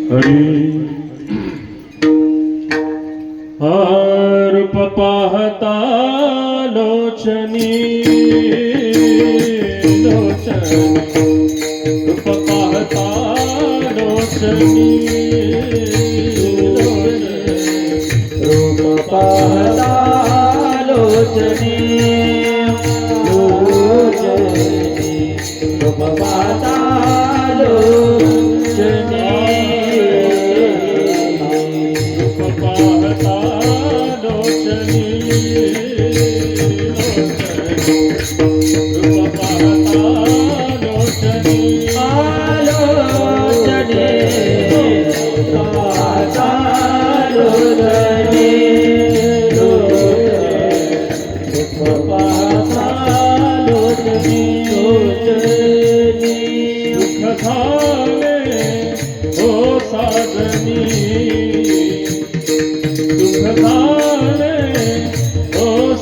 रूप पाहता लोचनी रूप पाहता लोचनी रूप पाहता लोचनी रूप पाहता लोचनी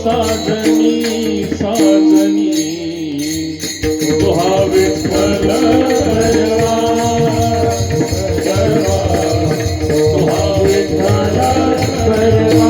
साजनी साजनी तुहा विठ्ठल परवा तुहा विठ्ठल परवा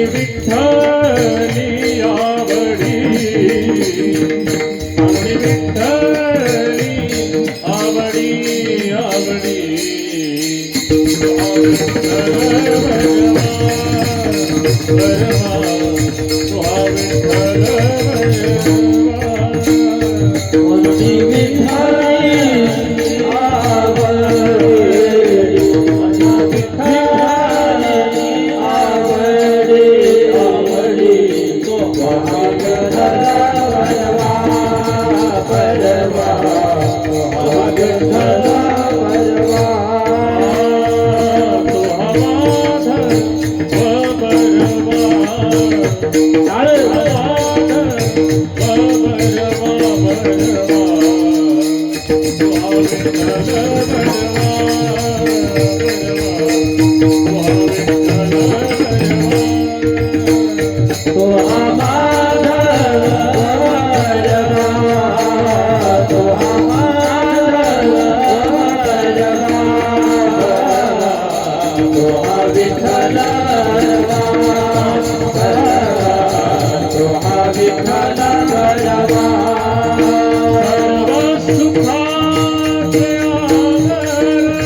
विठ्ठली आवडी आवडी आवडी सुखाचे आदर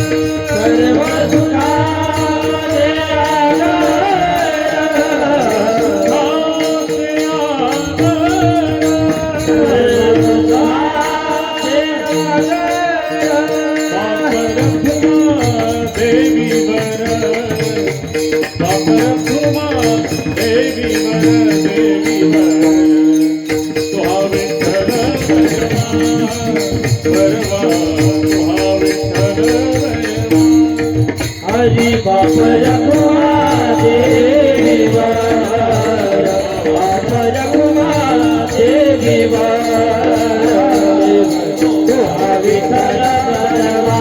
बरवा तुहा विठ्ठल बरवा हरी बाप रघुमा देवा बाप रघुमा देवा तुहा विठ्ठल बरवा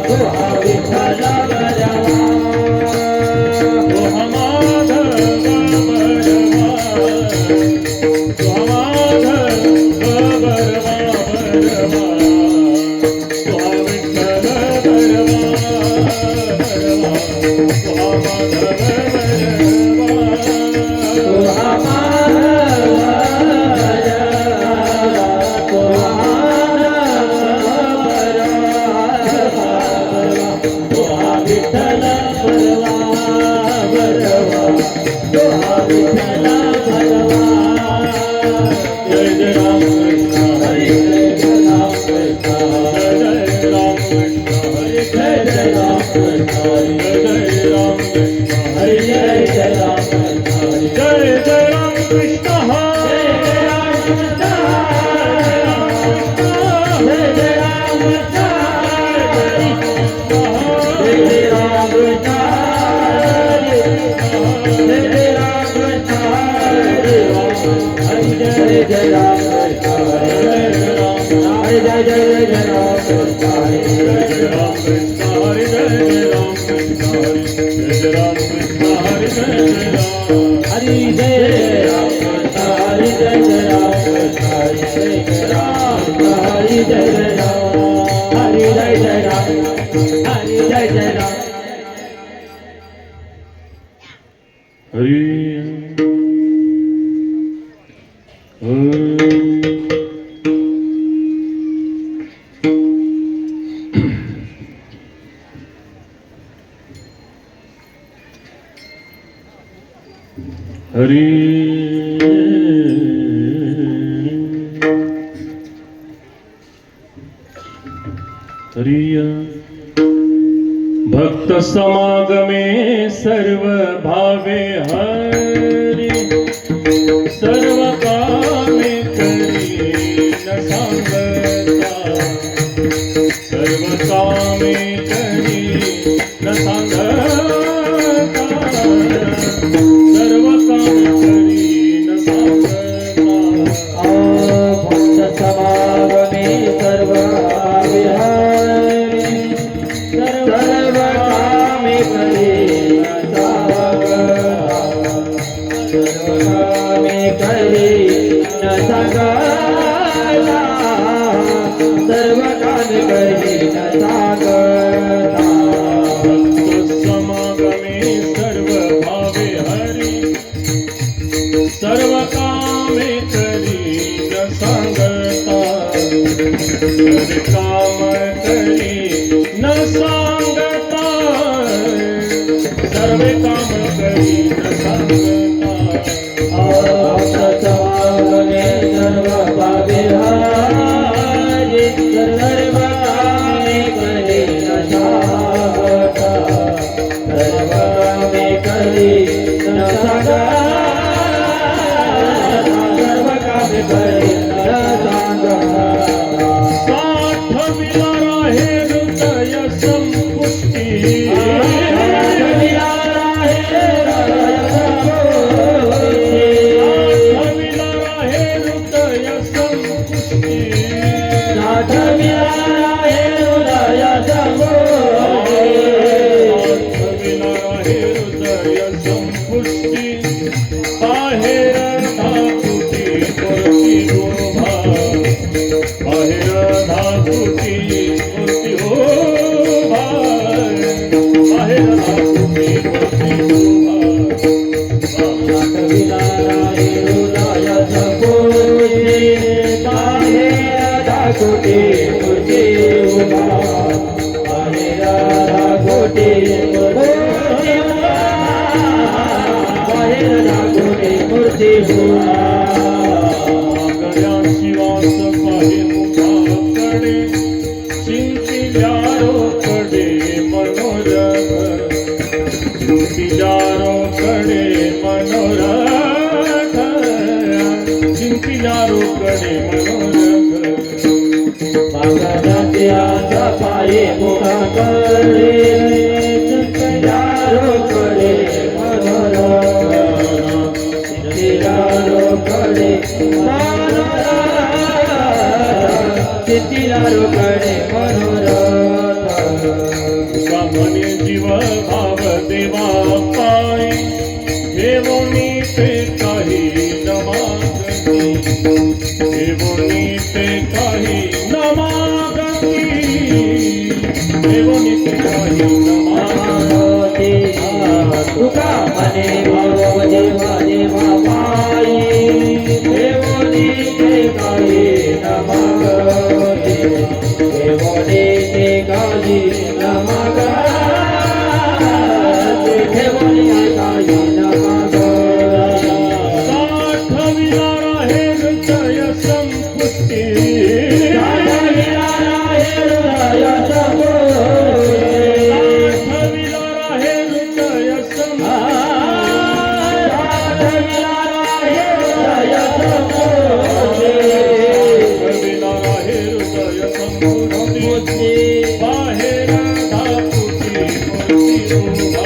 तुहा विठ्ठल बरवा तुहा माधव बरवा तुहा माधव बरवा बरवा तुहा विठ्ठल बरवा बरवा तुहा माधव जय जय राम कृष्ण हरे जय राम कृष्ण हरे जय जय राम कृष्ण हरे जय राम कृष्ण हरे जय जय राम कृष्ण हरे जय जय राम कृष्ण हरे हरी हरिया भक्त समागमे सर्व भावे हरि सर्व कामे करी न सांगता सर्व कामे करी न सांगता सर्व कामे करी न सांगता भक्त समागमे सर्व भावे हरि सर्व कामे करी न सांगता सर्व कामे करी न सांगता भक्त समागमे सर्व भावे हरि सर्व कामे करी न सांगता सर्व काम करी न सांगता सर्व काम करी न सांगता समागमे सर्व भावे हरि सर्व कामे करी न सांगता सर्व कामे करी न सांगता सर्व कामे करी न सांगता साठविला राहे हृदय संपुष्टी साठविला राहे हृदय संपुष्टी साठविला राहे हृदय संपुष्टी बाहेर धातुटी मूर्ती उभा बाहेर धातुटी मूर्ती उभा बाहेर धातुटी मूर्ती गळ्याची वास पाहे मुखाकडे चिंतिल्यारोकडे मनोरथ चिंतिल्यारोकडे मनोरथ चिंतिल्यारोकडे सिद्धीला रोकडे मनोरथ म्हणे जीव भाव देवा पाय देवोनी ते काही न मागती देवोनी ते काही न मागती देवोनी ते काही न मागती तुका म्हणे भाव देवा देवा पायी देवोनी ते काही न मागती देवोनी ते काही न मागती देवोनी काही न मागती साठविला हे हृदय संपुष्टी साठविला हे हृदय संपुष्टी साठविला हे हृदय संपुष्टी बाहेर धापुटी मूर्ती उभा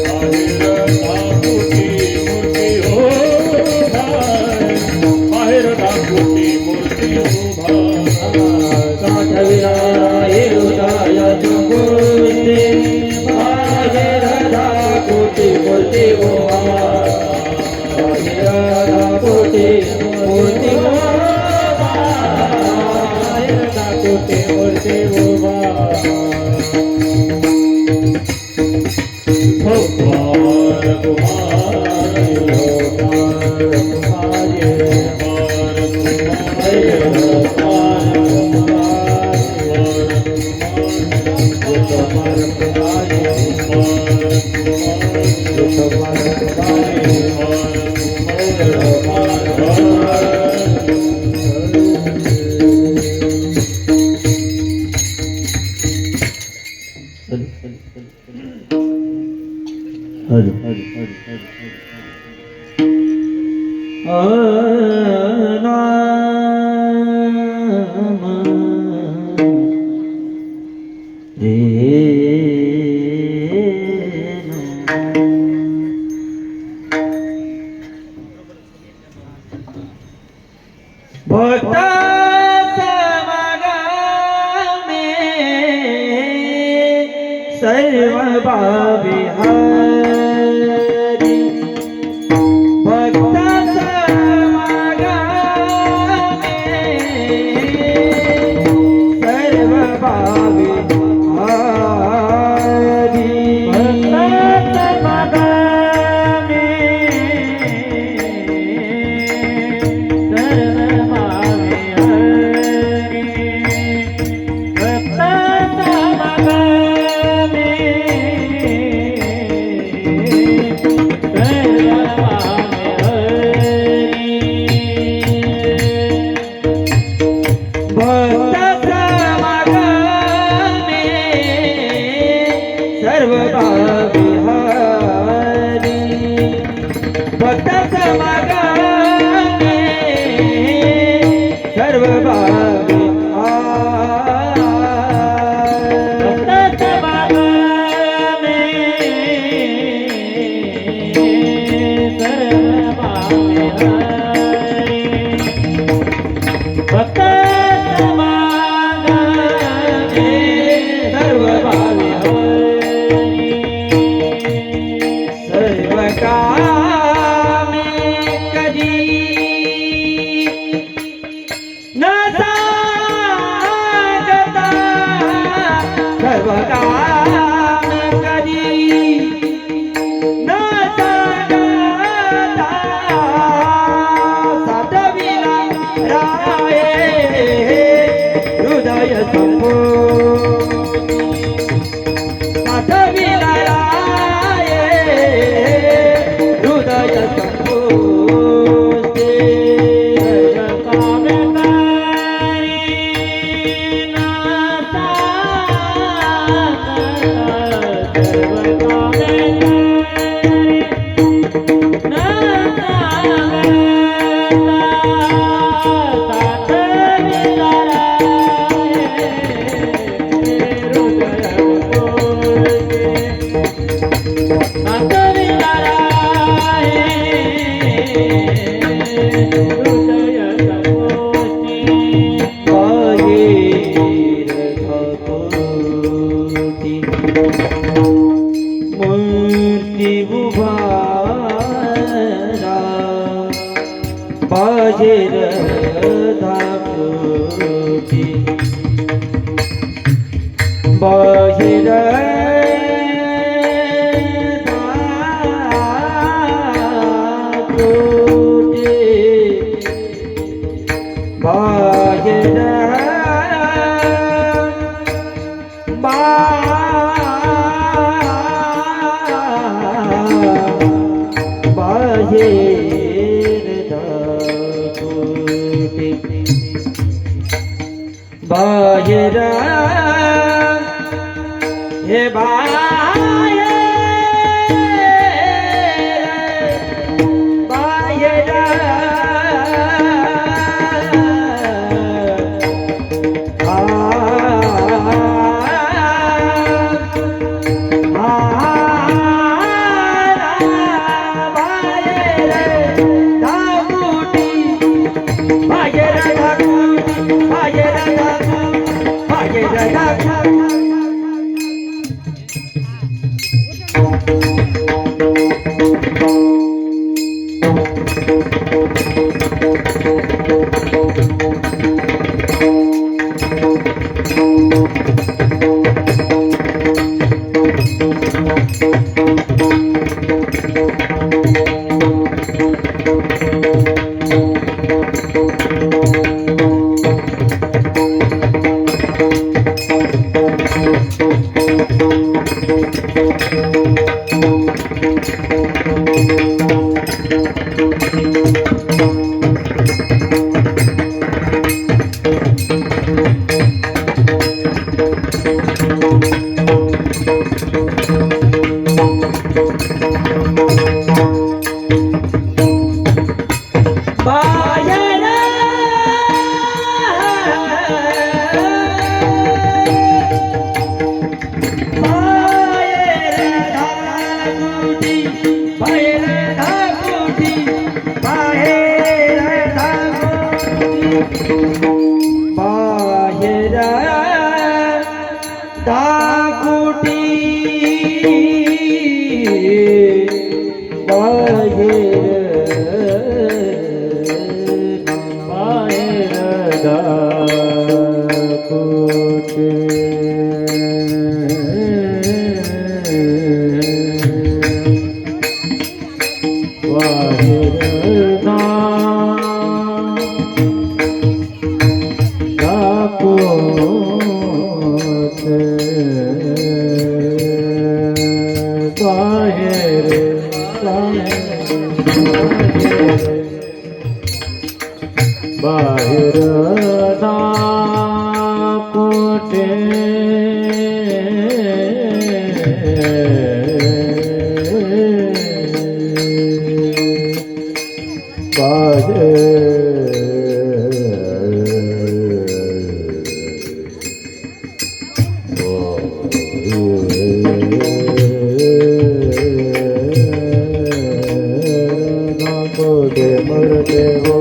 बाहेर धापुटी मूर्ती उभा बाहेर धापुटी मूर्ती उभा साठविला हे हृदय संपुष्टी बाहेर धापुटी मूर्ती उभा बाहेर धापुटी मूर्ती उभा बाहेर धापुटी मूर्ती उभा कुमार कुमार भक्त समागमे सर्व भावी हरी भक्त समागमे सर्व भावी हरी भक्त समागमे भक्त समागमे सर्व भावी भक्त समागमे सर्व भावी भक्त समागमे सर्व भावी सर्व कामे कधी न सांगता सर्व कामे कधी न सांगता साधविला राये हृदय संपोती साधविला राये हृदय संपोते कामे धाकुटी बाहेर बाहेर बाहेर हे बाहेर बाहेर बाहेर दापोटे मरते हो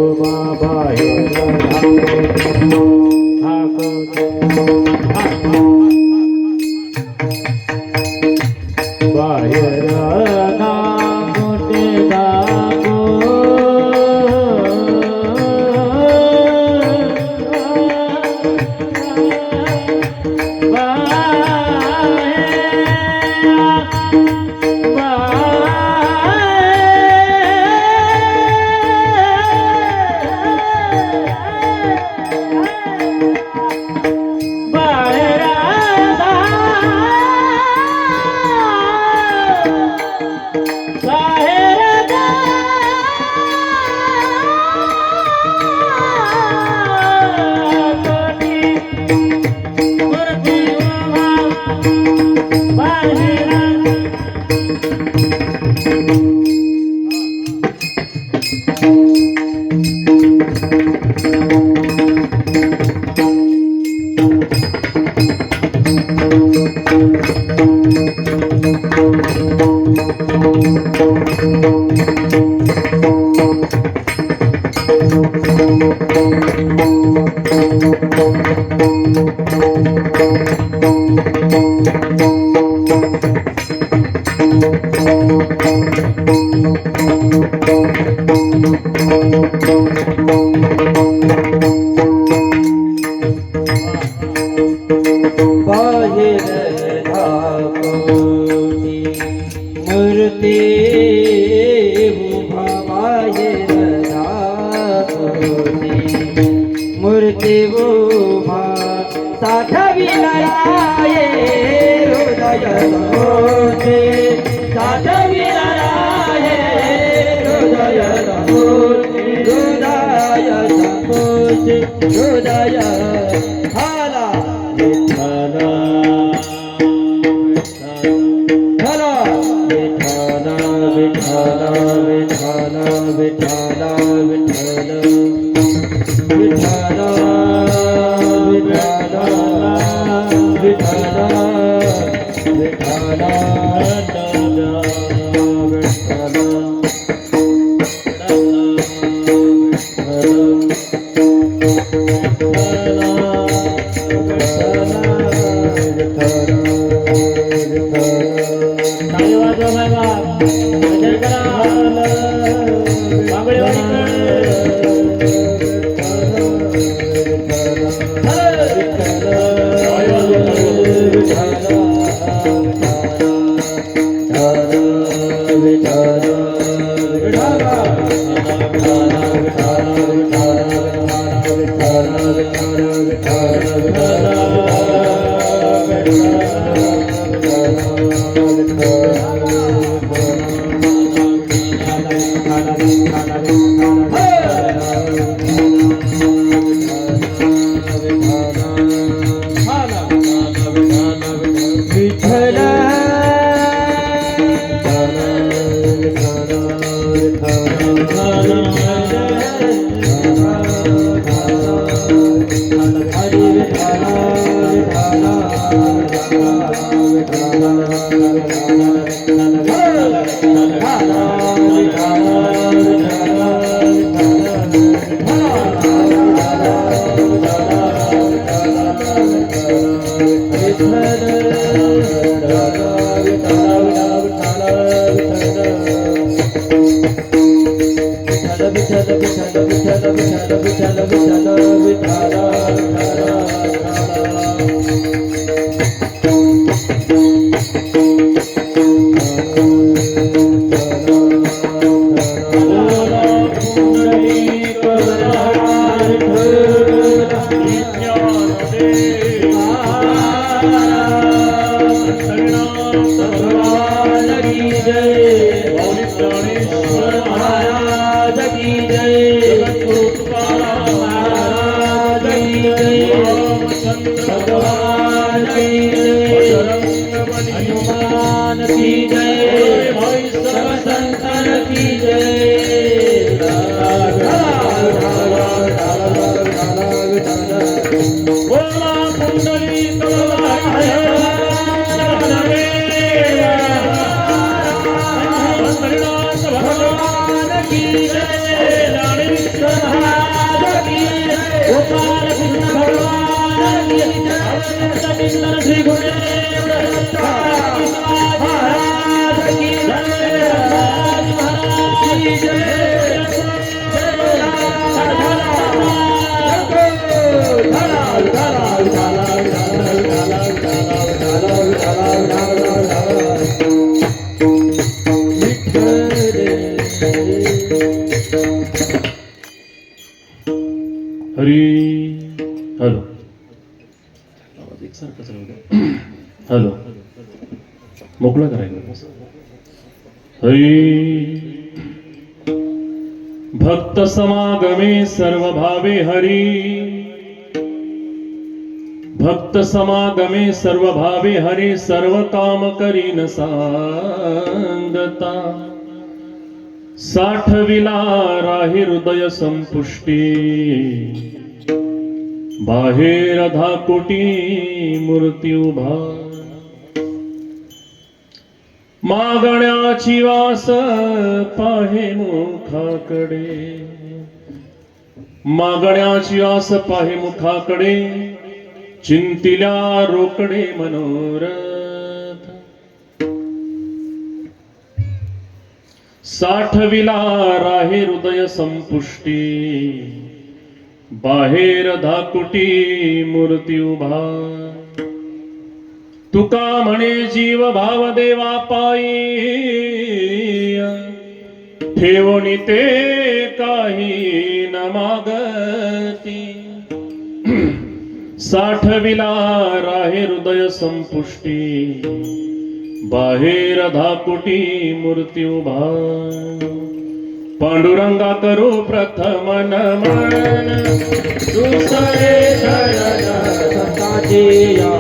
Thank you. मूर्ती उभा साठविणाराये हृदय मूर्ती साठविणाराये हृदय मूर्ती हृदय मूर्ती हृदय हाला विठ्ठल विठ्ठल विठ्ठल विठ्ठल विठ्ठल विठ्ठल विठ्ठल विठ्ठल विठ्ठल हरी हॅलो आवाज एकसारखाच राहू द्या. हॅलो मोकळा करायला हरी भक्त समागमे सर्व भावे हरी भक्त समागमे सर्व भावे हरी सर्व काम करीन सांगता साठविला राही हृदय संपुष्टी बाहेर धाकोटी मूर्ती उभा मागण्याची वास पाहे मुखाकडे मागण्याची आस पाहे मुखाकडे चिंतिल्या रोकडे मनोरथ साठविला राहे हृदय संपुष्टी बाहेर धाकुटी मूर्ती उभा तुका म्हणे जीव भाव देवा पायी ठेवणी ते काही न मागती साठविला राहे हृदय संपुष्टी बाहेर धाकुटी मूर्ती उभा पांडुरंगा करू प्रथम नमन दुसरे चरण संताची या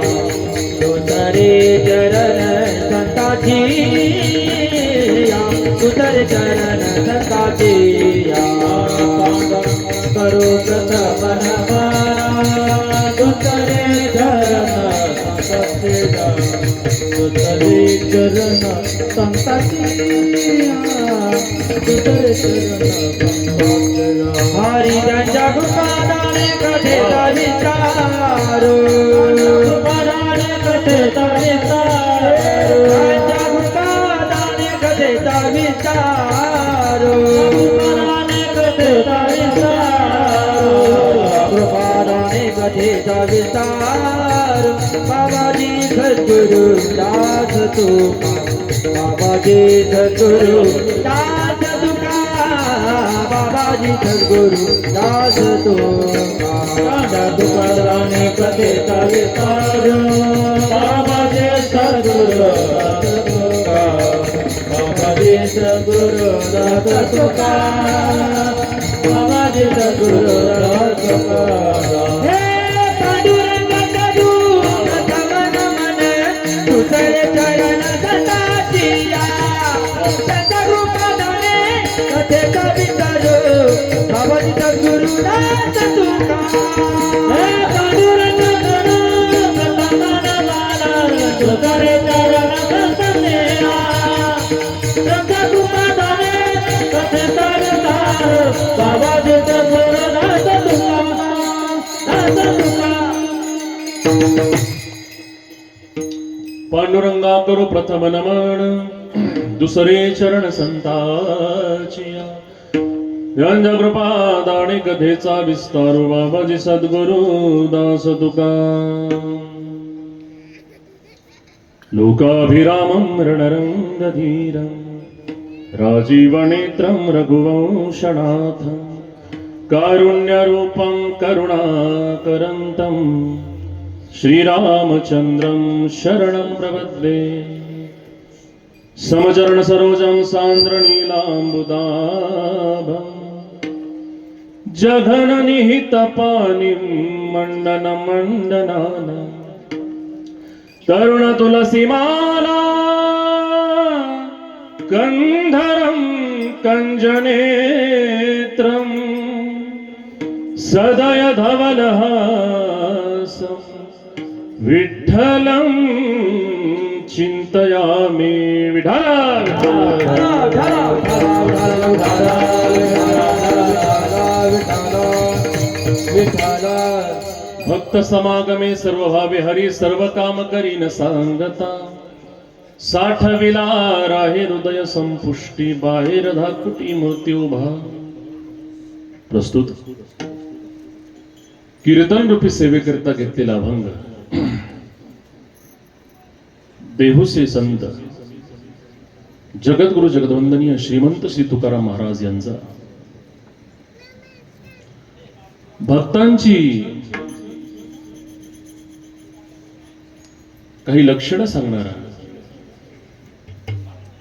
दुसरे चरण संताची या दुसरे चरण संताची या करो प्रथम नमन दुसरे चरण संताची या दुसरे चरण संताची या दुसरे चरण हरी ज्यांच्या कृपादाने कथेचा विचारो कृपादाने कथेचा विचारो ज्यांच्या कृपादाने कथेचा विचारो कृपादाने कथेचा विचारो कृपादाने कथेचा विचारो बाबाजी सद्गुरु दास तुका बाबाजी सद्गुरु दास तुका बाबाजी सद्गुरु दास तुका तुकाराने कथेचा विस्तार बाबाजी सद्गुरु दास तुका बाबाजी सद्गुरु दास तुका बाबाजी सद्गुरु दास तुका हे पांडुरंग करू प्रथम नमन दुसरे चरण संताची या त्यांच्या रूपाने कथेचा विचार बाबाजी सद्गुरु दास तुका हे पांडुरंग करू प्रथम नमन दुसरे चरण संताची या त्यांच्या रूपाने कथेचा विचार बाबाजी सद्गुरु दास तुका पांडुरंगा करू प्रथम नमन दुसरे चरण संताचिया यांच्या कृपा दाणे कथेचा विस्तार बाबाजी सद्गुरु दास तुका लोकाभिरामं रणरंगधीरं राजीवनेत्रं रघुवंशनाथं कारुण्यरूपं करुणाकरन्तं श्रीरामचन्द्रं शरणं प्रपद्ये समचरण सरोजं सान्द्रनीलाम्बुदाभं जघननिहितपानिं मण्डनमण्डनाना तरुणतुलसीमाला कन्धरं कञ्जनेत्रं सदय धवलहासं विठ्ठलं चिन्तयामि भक्त समागमे सर्व भावे हरी सर्व काम करी न सांगता साठविला राहे हृदय संपुष्टी बाहेर धाकुटी मूर्ती उभा प्रस्तुत कीर्तन रूपी सेवेकरता घेतलेला अभंग देहुसे संत जगद्गुरु जगदवंदनीय श्रीमंत श्री तुकाराम महाराज यांचा भक्तांची काही लक्षणं सांगणारा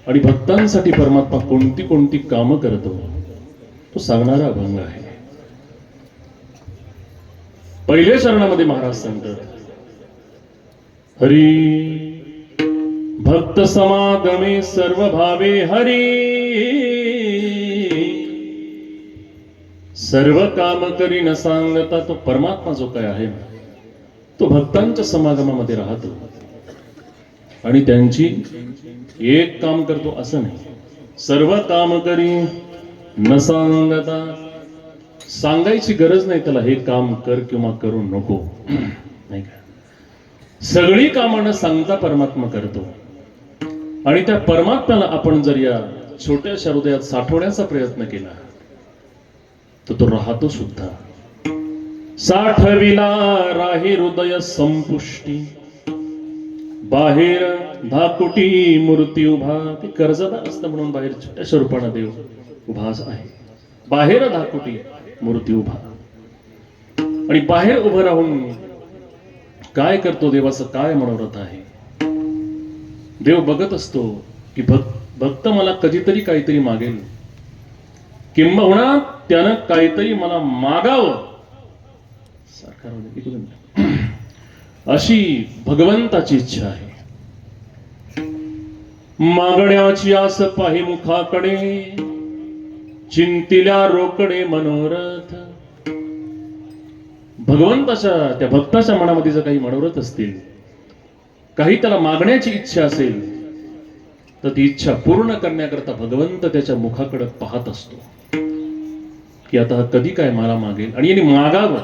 आणि भक्तांसाठी परमात्मा कोणती कोणती कामं करतो तो सांगणारा अभंग आहे. पहिल्या चरणामध्ये महाराज सांगतात हरी भक्त समागमे सर्व भावे हरी सर्व काम करी न सांगता तो परमात्मा जो काय आहे तो भक्तांच्या समागमामध्ये राहतो आणि त्यांची एक काम करतो असं नाही. सर्व काम करी न सांगता सांगायची गरज नाही त्याला हे काम कर किंवा करू नको नाही का. सगळी कामं न सांगता परमात्मा करतो आणि त्या परमात्म्याला आपण जर या छोट्याशा हृदयात साठवण्याचा प्रयत्न केला तर तो राहतो सुद्धा. साठविला राही हृदय संपुष्टी बाहेर धाकुटी मूर्ती उभा. ते कर्जदार असतं म्हणून बाहेर छोट्याशा रूपाने देव उभा आहे. बाहेर धाकुटी मूर्ती उभा आणि बाहेर उभं राहून काय करतो, देवाचं काय मनोरथ आहे. देव बघत असतो की भक्त मला कधीतरी काहीतरी मागेल, किंबहुना त्यानं काहीतरी मला मागावं अशी भगवंताची इच्छा आहे. मागण्याची आस पाही मुखाकडे, चिंतिल्या रोकडे मनोरथ. भगवंताच्या त्या भक्ताच्या मनामध्ये जर काही मनोरथ असतील, काही त्याला मागण्याची इच्छा असेल, तर ती इच्छा पूर्ण करण्याकरता भगवंत त्याच्या मुखाकडे पाहत असतो की आता हा कधी काय मला मागेल आणि याने मागावं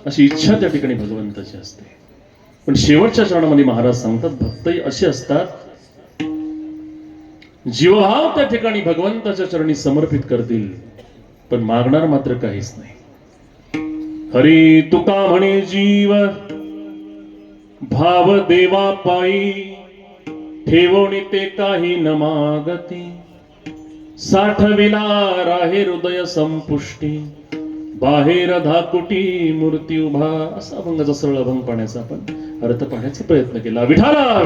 अशी इच्छा त्या ठिकाणी भगवंताची असते. पण शेवटच्या चरणामध्ये महाराज सांगतात, भक्तही असे असतात जीवभाव त्या ठिकाणी भगवंताच्या चरणी समर्पित करतील, पण मागणार मात्र काहीच नाही. हरी तुका म्हणे जीव भाव देवा पायी, ठेवणी ते काही न मागती. साठविला राहे हृदय संपुष्टी, बाहेर धाकुटी मूर्ती उभा. असा अभंगाचा सरळ अभंग पाण्याचा आपण अर्थ पाहण्याचा प्रयत्न केला. विठाला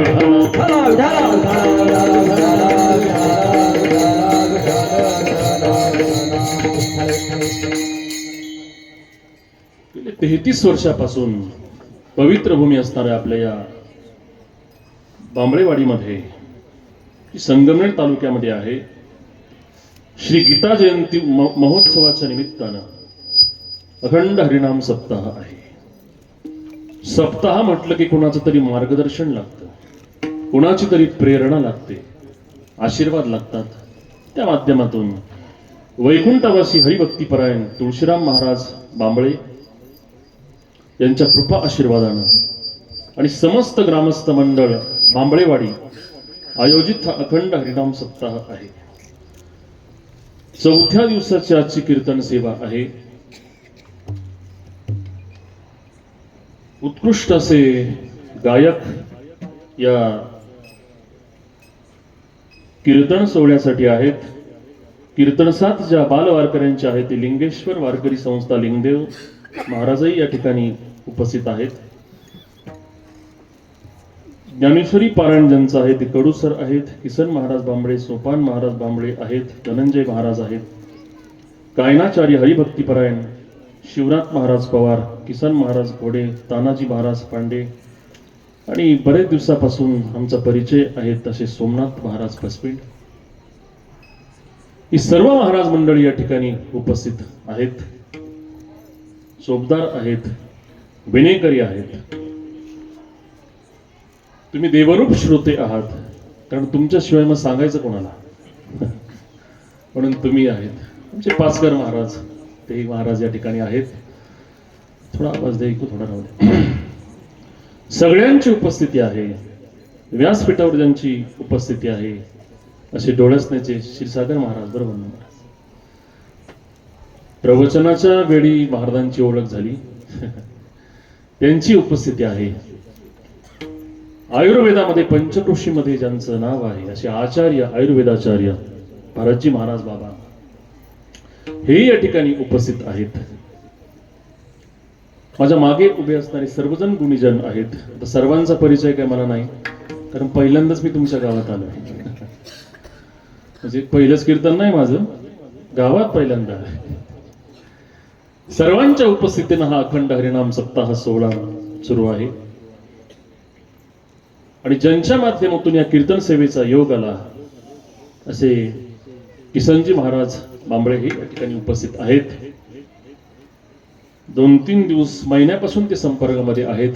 गेले 33 वर्षापासून पवित्र भूमी असणाऱ्या आपल्या या बांबळेवाडीमध्ये, जी संगमनेर तालुक्यामध्ये आहे, श्री गीता जयंती महोत्सवाच्या निमित्तानं अखंड हरिनाम सप्ताह आहे. सप्ताह म्हटलं की कोणाचं तरी मार्गदर्शन लागतं, कोणाची तरी प्रेरणा लागते, आशीर्वाद लागतात. त्या माध्यमातून वैकुंठवासी हरिभक्तीपरायण तुळशीराम महाराज बांबळे यांच्या कृपा आशीर्वादानं आणि समस्त ग्रामस्थ मंडळ बांबळेवाडी आयोजित हा अखंड हरिनाम सप्ताह आहे. 4थ्या दिवसाची आजची कीर्तन सेवा आहे. उत्कृष्ट असे गायक या कीर्तन सोहळ्यासाठी आहेत. कीर्तनसात ज्या बाल वारकऱ्यांचे आहेत ते लिंगेश्वर वारकरी संस्था लिंगदेव महाराजही या ठिकाणी उपस्थित आहेत. ज्ञानेश्वरी पारायण ज्यांचं आहे ते कडू सर आहेत, किसन महाराज बांबळे, सोपान महाराज बांबळे आहेत, धनंजय महाराज आहेत, कायनाचार्य हरिभक्तीपरायण शिवनाथ महाराज पवार, किसन महाराज घोडे, तानाजी महाराज पांडे आणि बरेच दिवसापासून आमचा परिचय आहे तसे सोमनाथ महाराज पसपीड. ही सर्व महाराज मंडळी या ठिकाणी उपस्थित आहेत. सोबदार आहेत, विनेकरी आहेत. तुम्ही देवरूप श्रोते आहात, कारण तुमच्याशिवाय मग सांगायचं कोणाला, म्हणून तुम्ही आहेत. आमचे पाचकर महाराज तेही महाराज या ठिकाणी आहेत. थोडा आवाज द्या, ऐकू थोडा राहू द्या. सगळ्यांची उपस्थिती आहे. व्यासपीठावर ज्यांची उपस्थिती आहे असे डोळसण्याचे क्षीरसागर महाराज, बरोबर महाराज. प्रवचनाच्या वेळी महाराजांची ओळख झाली, त्यांची उपस्थिती आहे. आयुर्वेदामध्ये पंचकृषीमध्ये ज्यांचं नाव आहे असे आचार्य आयुर्वेदाचार्य भारतजी महाराज बाबा हे या ठिकाणी उपस्थित आहेत. माझ्या मागे उभे असणारे सर्वजण गुणीजन आहेत. आता सर्वांचा परिचय काय मला नाही, कारण पहिल्यांदाच मी तुमच्या गावात आलो. म्हणजे पहिलंच कीर्तन नाही माझं, गावात पहिल्यांदा. सर्वांच्या उपस्थितीनं हा अखंड हरिनाम सप्ताह सोहळा सुरू आहे. आणि ज्यांच्या माध्यमातून या कीर्तन सेवेचा योग आला असे किसनजी महाराज बांबळे हे या ठिकाणी उपस्थित आहेत. 2-3 दिवस महिन्यापासून ते संपर्कामध्ये आहेत,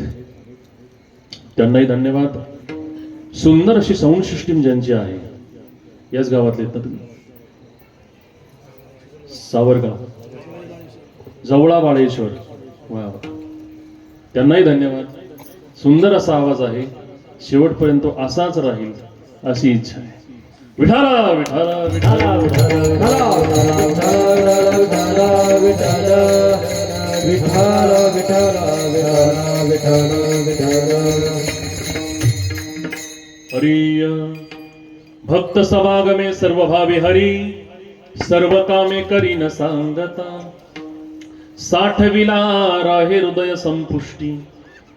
त्यांनाही धन्यवाद. सुंदर अशी साऊंड सिस्टीम ज्यांची आहे, याच गावातले आहेत ना तुम्ही, सावरगाव जवळा बाळेश्वर, वा, त्यांनाही धन्यवाद. सुंदर असा आवाज आहे, शेवटपर्यंत असाच राहील अशी इच्छा आहे. विठाला विठाला विठाला हरिय भक्त समागमे सर्व भावे हरी, सर्व कामे करी न सांगता. साठविला राहे हृदय संपुष्टी,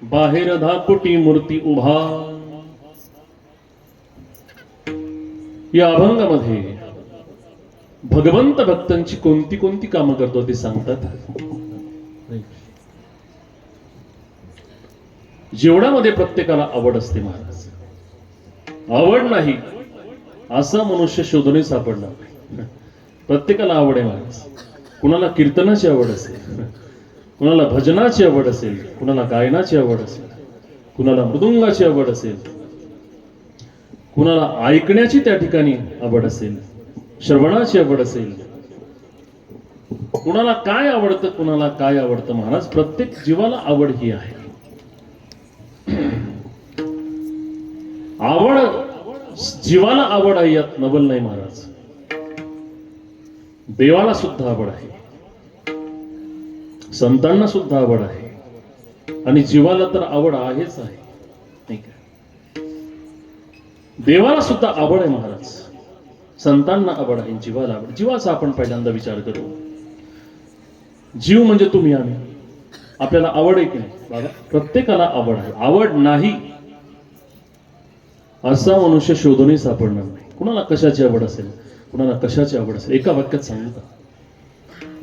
बाहेर धाकुटी मूर्ती उभा. या अभंगामध्ये भगवंत भक्तांची कोणती कोणती कामं करतो ते सांगतात. जेवणामध्ये प्रत्येकाला आवड असते महाराज. आवड नाही असा मनुष्य शोधूनही सापडला नाही. प्रत्येकाला आवड आहे महाराज. कुणाला कीर्तनाची आवड असेल, कुणाला भजनाची आवड असेल, कुणाला गायनाची आवड असेल, कुणाला मृदुंगाची आवड असेल, कुणाला ऐकण्याची त्या ठिकाणी आवड असेल, श्रवणाची आवड असेल. कुणाला काय आवडतं, कुणाला काय आवडतं महाराज. प्रत्येक जीवाला आवड ही आहे. आवड, जीवाला आवड आहे यात नवल नाही महाराज. देवाला सुद्धा आवड आहे, संतांना सुद्धा आवड आहे आणि जीवाला तर आवड आहेच आहे, नाही का. देवाला सुद्धा आवड आहे महाराज, संतांना आवड आहे, जीवाला आवड. जीवाचा आपण पहिल्यांदा विचार करू. जीव म्हणजे तुम्ही आम्ही. आपल्याला आवड आहे की नाही बाबा? प्रत्येकाला आवड आहे. आवड नाही असा मनुष्य शोधूनही सापडणार नाही. कुणाला कशाची आवड असेल, कुणाला कशाची आवड असेल. एका वाक्यात सांगू का,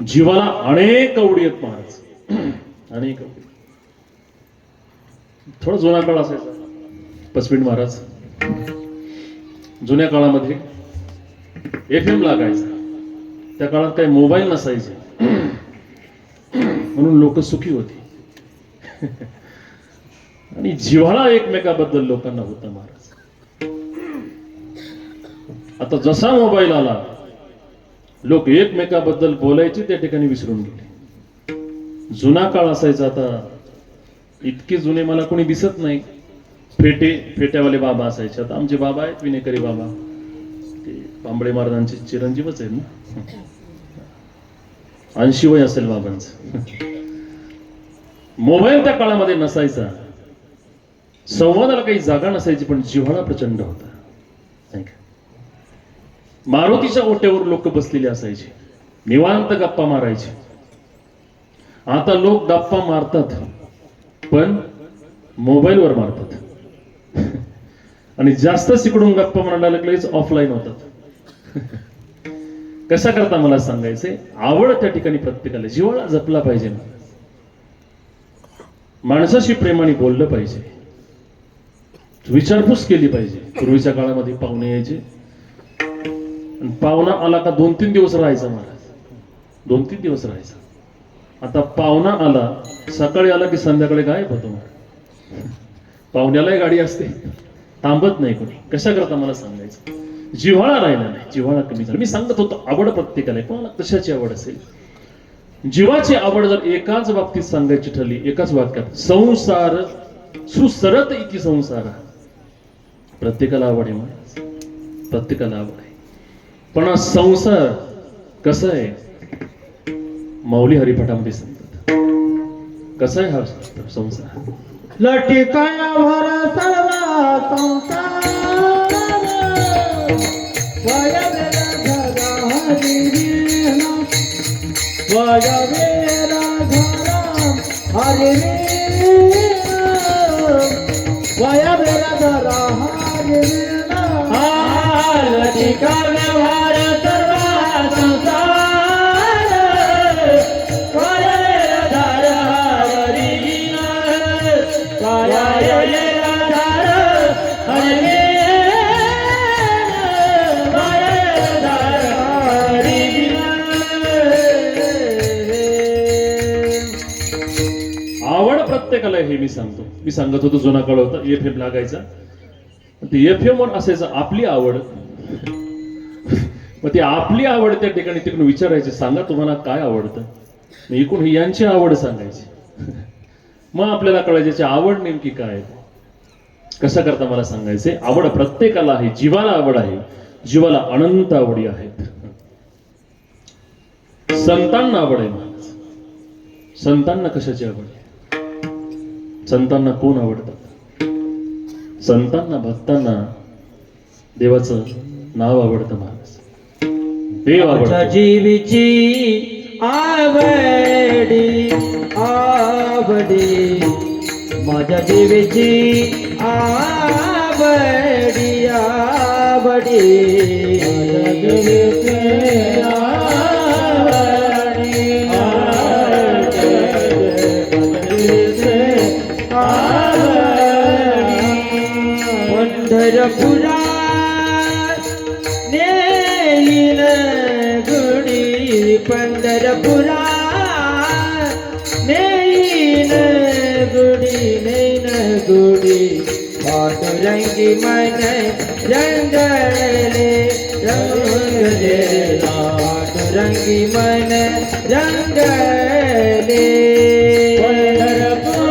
जीवाला अनेक आवडी आहेत महाराज, अनेक आवडी. थोडा जुना काळ असायचा पसपीठ महाराज. जुन्या काळामध्ये FM लागायचा. त्या काळात काही मोबाईल नसायचे म्हणून लोक सुखी होती आणि जिव्हाळा एकमेकाबद्दल लोकांना होता महाराज. आता जसा मोबाईल आला लोक एकमेकाबद्दल बोलायचे त्या ठिकाणी विसरून गेले. जुना काळ असायचा. आता इतके जुने मला कोणी दिसत नाही. फेट्यावाले बाबा असायचे. आता आमचे बाबा आहेत विनेकरी बाबा, ते पांबळे महाराजांचे चिरंजीवच आहेत ना. 80 वय असेल बाबांचं. मोबाईल त्या काळामध्ये नसायचा. संवादाला काही जागा नसायची, पण जिव्हाळा प्रचंड होता, नाही का. मारुतीच्या ओट्यावर लोक बसलेले असायचे, निवांत गप्पा मारायचे. आता लोक गप्पा मारतात पण मोबाईलवर मारतात आणि जास्त तिकडून गप्पा मारायला लागलेच ऑफलाईन होतात. कशा करता मला सांगायचंय, आवड त्या ठिकाणी प्रत्येकाला. जिव्हाळा जपला पाहिजे. माणसाशी प्रेमाने बोललं पाहिजे, विचारपूस केली पाहिजे. पूर्वीच्या काळामध्ये पाहुणे यायचे, पाहुणा आला का 2-3 दिवस राहायचा महाराज. 2-3 दिवस राहायचा. आता पाहुणा आला, सकाळी आला की संध्याकाळी गायब होतो महाराज. पाहुण्यालाही गाडी असते, थांबत नाही कोणी. कशा करता मला सांगायचं, जिव्हाळा राहिला नाही, जिव्हाळा कमी झाला. मी सांगत होतो आवड प्रत्येकाला आहे. कोणाला कशाची आवड असेल. जीवाची आवड जर एकाच बाबतीत सांगायची ठरली, एकाच वाक्यात, संसार सुसरत इति संसार. प्रत्येकाला आवड आहे महाराज, प्रत्येकाला आवड आहे. पण हा संसार कसा आहे, माऊली हरिपाठामध्ये सांगतात कसा आहे हा संसार. लटिकायावर सर्व संसार वयवेरा घरा हरिणा वयवेरा घरा हरिणा वयवेरा घरा हरिणा. लटिकायावर सर्व संसार वयवेरा घरा हरिणा आवड प्रत्येकाला हे मी सांगतो. मी सांगत होतो जुना काळ होता, FM लागायचा. ते FM वर असायचं आपली आवड. मग ती आपली आवड त्या ठिकाणी तिकडून विचारायचे, सांगा तुम्हाला काय आवडतं. इकडून यांची आवड सांगायची. मग आपल्याला कळायची आवड नेमकी काय. कशा करता मला सांगायचे, आवड प्रत्येकाला आहे. जीवाला आवड आहे, जीवाला अनंत आवडी आहेत. संतांना आवड आहे महाराज. संतांना कशाची आवड आहे. संतांना कोण आवडतात. संतांना भक्तांना देवाचं नाव आवडतं महाराज. देव आवडतो. जीवीची आवडी आवडी माझ्या देवीची आवडी आवडी माझ्या देवीची आवडी पंढरपुरात नेईन गुडी पंढरपुरात नेईन गुडी पांडुरंगी मन रंगले रंगले पांडुरंगी मन रंगले पंढरपुरात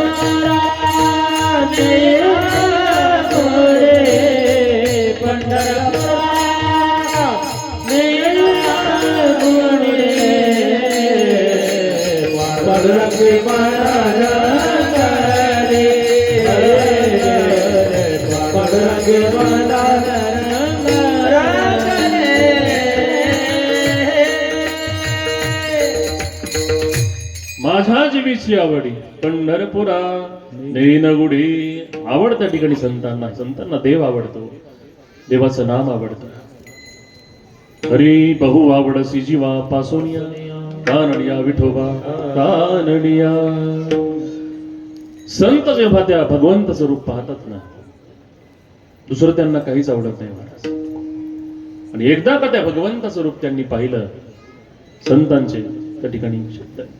माझ्या जीवीची आवडी पंढरपुरा नैनगुडी आवड त्या ठिकाणी संतांना देव आवडतो, देवाचं नाम आवडतं. हरी बहु आवडसी जीवा पासोनिया कानडिया विठोबा कानडिया. संत जेव्हा त्या भगवंताचं रूप पाहतात ना, दुसरं त्यांना काहीच आवडत नाही महाराज. आणि एकदा का त्या भगवंताचं रूप त्यांनी पाहिलं, संतांचे त्या ठिकाणी शब्द आहेत.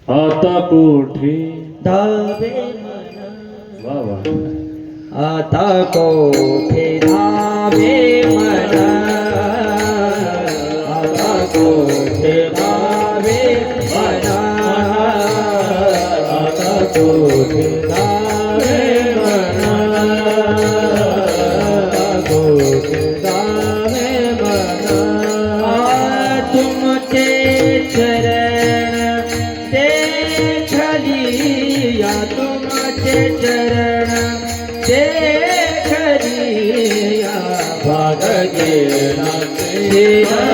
आता कोठे धावे वा वा आता कोठे धावे मना आता कोठे धावे मना आता कोठे धावे मना कोठे धावे मना तुमचे चरण देखलिया तुमचे चरण देखलिया भाग गेला गेला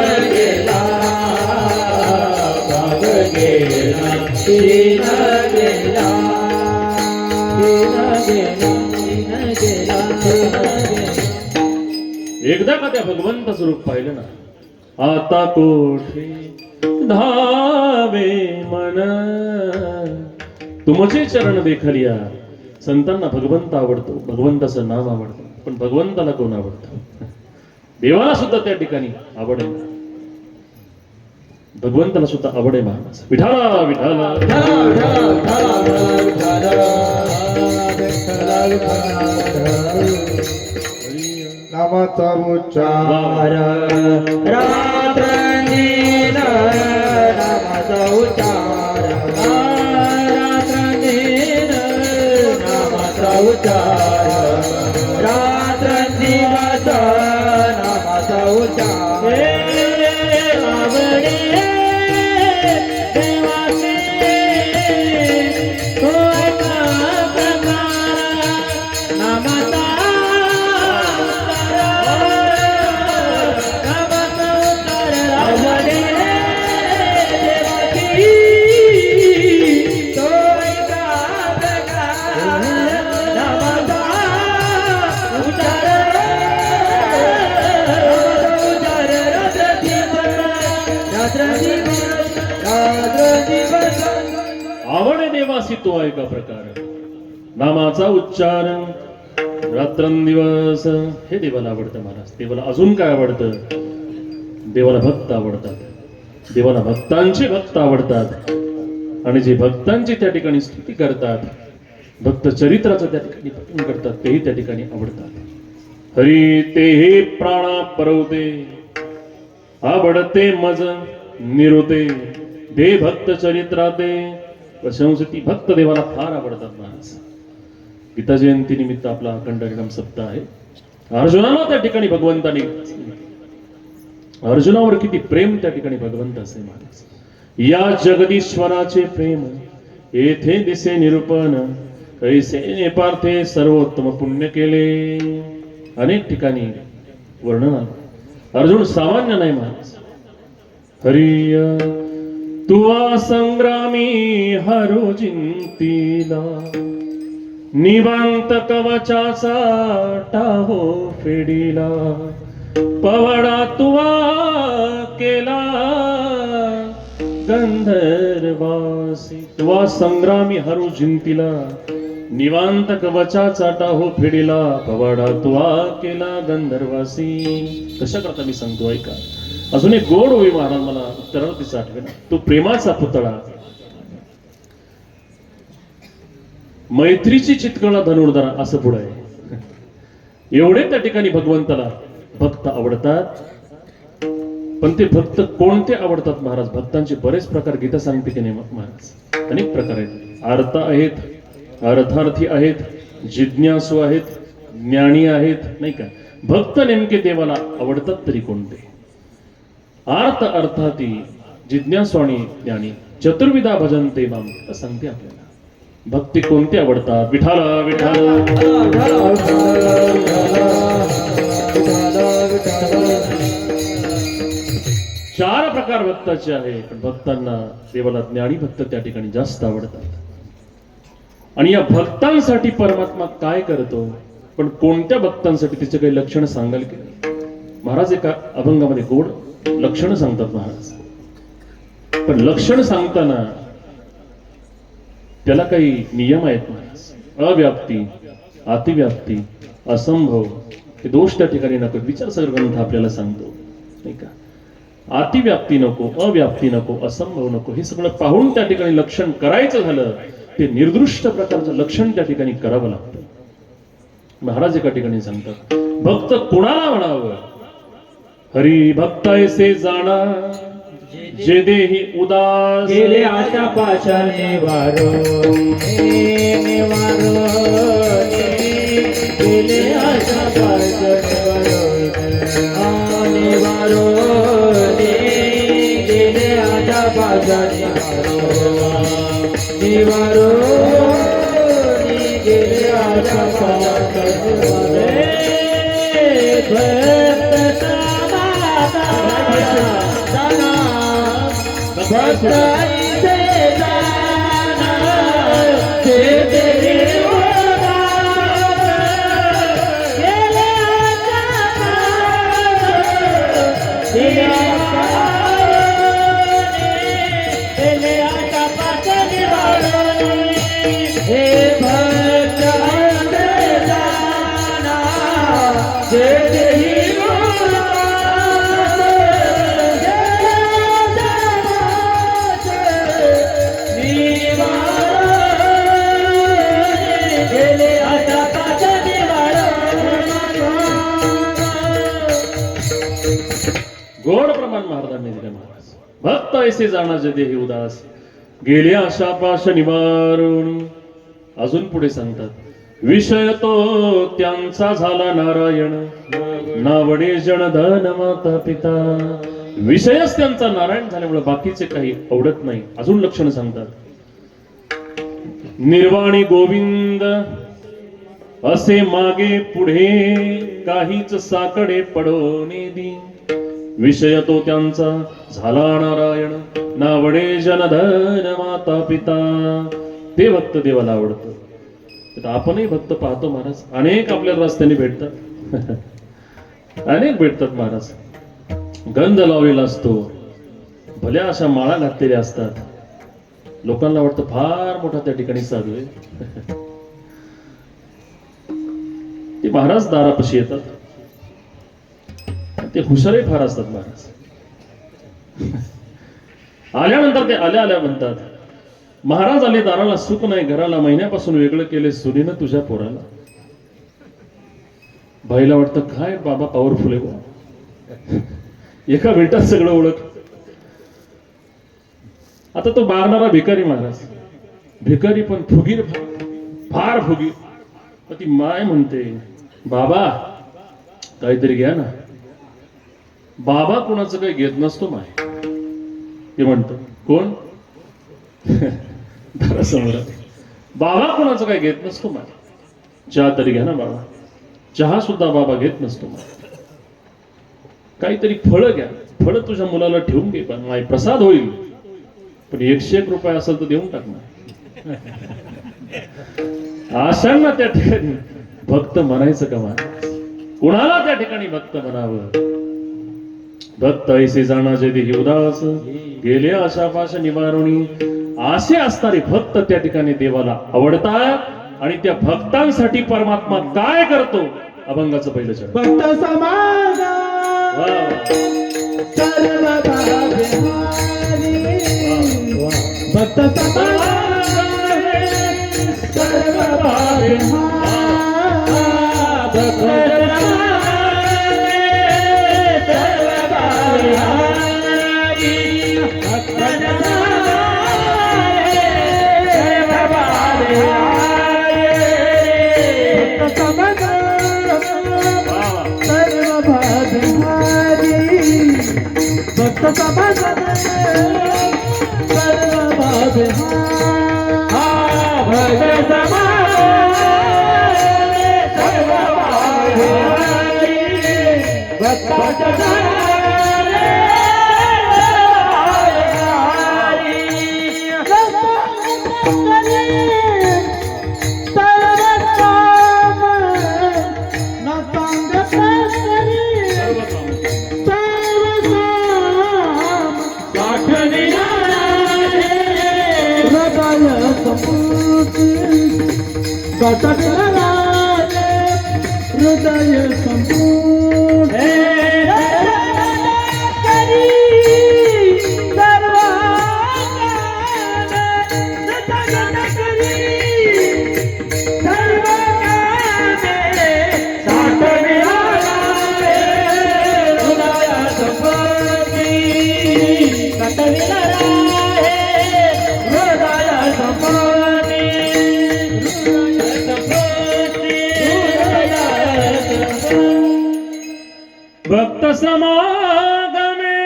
भाग गेला गेला एकदा का त्या भगवंताचं रूप पाहिलं ना, आता कोठे धावे मन तुमचे चरण देखलिया. संतांना भगवंत आवडतो, भगवंताचं नाम आवडतं, पण भगवंताला कोण आवडतं? देवाला सुद्धा त्या ठिकाणी आवड आहे, भगवंताला सुद्धा आवड आहे महाराज. विठाला विठाला नामाचा उच्चार रात्रंदिन नामाचा उच्चार रात्रंदिन नामाचा उच्चार रात्रंदिवस नामाचा उच्चार आवडे देवाचे तो एका प्रकार नामाचा आवड देवासी तो एका प्रकार नामाचा उच्चार रात्रंदिवस. हे देवाला आवडतं महाराज. देवाला अजून काय आवडतं? देवाला भक्त आवडतात, देवाला भक्तांचे भक्त आवडतात. आणि जे भक्तांची त्या ठिकाणी स्तुती करतात, भक्त चरित्राचं त्या ठिकाणी पठण करतात, तेही त्या ठिकाणी आवडतात. हरी ते हे प्राणा परवते आवडते मज निरोते दे भक्त चरित्राते. प्रशंसती भक्त देवाला फार आवडतात महाराज. गीता जयंती निमित्त आपला अखंड हरिनाम सप्ताह आहे. अर्जुनाला त्या ठिकाणी भगवंताने, अर्जुनावर किती प्रेम त्या ठिकाणी भगवंत असे महाराज. या जगदीश्वराचे प्रेम येथे दिसे निरूपण कैसे पार्थे सर्वोत्तम पुण्य केले. अनेक ठिकाणी वर्णन आलं. अर्जुन सामान्य नाही महाराज. हरिय तुवा संग्रामी हरो जिंतीला निवांत कवचाचा टाहो फेडीला पवडा तुवा केला गंधर्वासी तुवा संग्रामी हरो जिंतीला निवांत कवचाचा टाहो फेडीला पवाडा तुवा केला गंधर्वासी. कशा करता मी सांगतो ऐका. अजून एक गोड ओवी महाराज मला उत्तरार्थीचा आठवेल. तो प्रेमाचा पुतळा मैत्रीची चितकळा धनुर्धरा असं पुढे आहे. एवढे त्या ठिकाणी भगवंताला भक्त आवडतात. पण ते भक्त कोणते आवडतात महाराज? भक्तांचे बरेच प्रकार गीता सांगते की नाही महाराज? अनेक प्रकार आहेत. आर्त आहेत, अर्थार्थी आहेत, जिज्ञासू आहेत, ज्ञानी आहेत, नाही का? भक्त नेमके देवाला आवडतात तरी कोणते? आर्त अर्थाती जिज्ञासू आणि ज्ञानी चतुर्विधा भजन्ते माम सांगते आपल्याला. भक्ती कोणते आवडतात? विठाला विठाला चार प्रकार भक्ताचे आहे. पण भक्तांना देवाला ज्ञानी भक्त त्या ठिकाणी जास्त आवडतात. आणि या भक्तांसाठी परमात्मा काय करतो? पण कोणत्या भक्तांसाठी तिचे काही लक्षण सांगाल की महाराज? एका अभंगामध्ये गोड लक्षण सांगतात महाराज. पण लक्षण सांगताना त्याला काही नियम आहेत महाराज. अव्याप्ती, अतिव्याप्ती, असंभव हे दोष त्या ठिकाणी नको. विचारसागर ग्रंथ आपल्याला सांगतो नाही का? अतिव्याप्ती नको, अव्याप्ती नको, असंभव नको, हे सगळं पाहून त्या ठिकाणी लक्षण करायचं झालं ते निर्दृष्ट प्रकारचं लक्षण त्या ठिकाणी करावं लागतं. महाराज एका ठिकाणी सांगतात भक्त कुणाला म्हणावं? हरी भक्त ऐसे जाणा जे देही उदास गेले आशा पाशा निवारो निवारो गेले आशा पाशा निवारो गेले आशा पाशा निवारो गेले आशा पाशा भक्त ऐसे जाना जे तेरे गेले आशा पाशा निवारो हे भक्त ऐसे जाना जे तेरी गोड प्रमाण महाराजांनी दिले महाराज. भक्त ऐसे जाणा जे देही उदास गेले आशा पाश निवारून. अजून पुढे सांगतात विषय तो त्यांचा झाला नारायण नावडे जनधन माता पिता. विषयच त्यांचा नारायण झाल्यामुळे बाकीचे काही आवडत नाही. अजून लक्षण सांगतात निर्वाणी गोविंद असे मागे पुढे काहीच साकडे पडोने दी. विषय तो त्यांचा झाला नारायण नावडे जनधन माता पिता. ते भक्त देवाला आवडतं. तर आपणही भक्त पाहतो महाराज. अनेक आपल्याला रस्त्याने भेटतात अनेक भेटतात महाराज. गंध लावलेला असतो, भल्या अशा माळा घातलेल्या असतात. लोकांना वाटतं फार मोठा त्या ठिकाणी साधू आहे. ते महाराज दारापाशी येतात. ते हुशारे फार असतात महाराज. आल्यानंतर ते आल्या आल्या म्हणतात महाराज आले दाराला सुख नाही घराला महिन्यापासून वेगळं केले सुनीनं तुझ्या पोराला. बाईला वाटतं काय बाबा पॉवरफुल आहे बा. एका मिनिटात सगळं ओळख. आता तो मारणारा भिकारी महाराज. भिकारी पण फुगीर फार फुगीर. ती माय म्हणते बाबा काहीतरी घ्या ना. बाबा कोणाचं काही घेत नसतो माय. ते म्हणतो कोण दारासमोर बाबा कोणाचं काही घेत नसतो माय. चहा तरी घ्या ना बाबा. चहा सुद्धा बाबा घेत नसतो माय. काहीतरी फळं घ्या. फळं तुझ्या मुलाला ठेवून घे माय प्रसाद होईल. पण 101 रुपये असेल तर देऊन टाक ना. अशांना त्या ठिकाणी भक्त म्हणायचं का महाराज? कुणाला त्या ठिकाणी भक्त म्हणावं? भक्त ऐसे जाणा जे देही उदास गेले आशापाश निवारणी. असे असणारे भक्त त्या ठिकाणी देवाला आवडतात आणि त्या भक्तांसाठी परमात्मा काय करतो? अभंगाचं पहिलं चरण. भक्त समाज वा वा. सर्व भावे भक्त समाज सर्व भावे भक्त भक्त समाज सर्व भावे भक्त समाज सर्व भावे भक्त हृदय संपूर्ण भक्त समागमे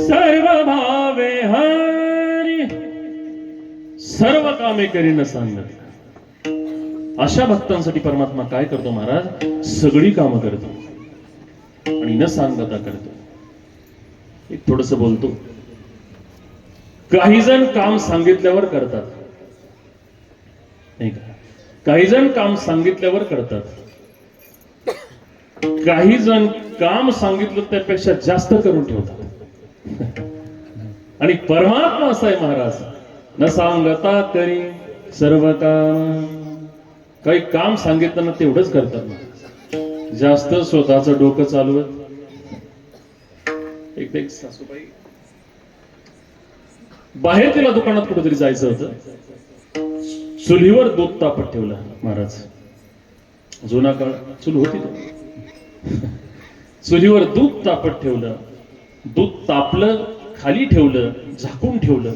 सर्व भावे हरी. सर्व कामे करीन सांगत. अशा भक्तांसाठी परमात्मा काय करतो महाराज? सगळी कामं करतो आणि न सांगता करतो. एक थोडस बोलतो. काही जण काम सांगितल्यावर करतात, नाही का? काही जण काम सांगितल्यावर करतात. काही जण काम सांगितलं त्यापेक्षा जास्त करून ठेवतात. आणि परमात्मा असा आहे महाराज, न सांगता करी सर्व काम. काही काम सांगितलं ना तेवढंच करतात महाराज, जास्त स्वतःचं डोकं चालवत. एक सासूबाई बाहेर तिला दुकानात कुठेतरी जायचं होतं. चुलीवर दूध तापत ठेवलं महाराज. जुना काळ चूल होती ना, चुलीवर दूध तापत ठेवलं. दूध तापलं, खाली ठेवलं, झाकून ठेवलं.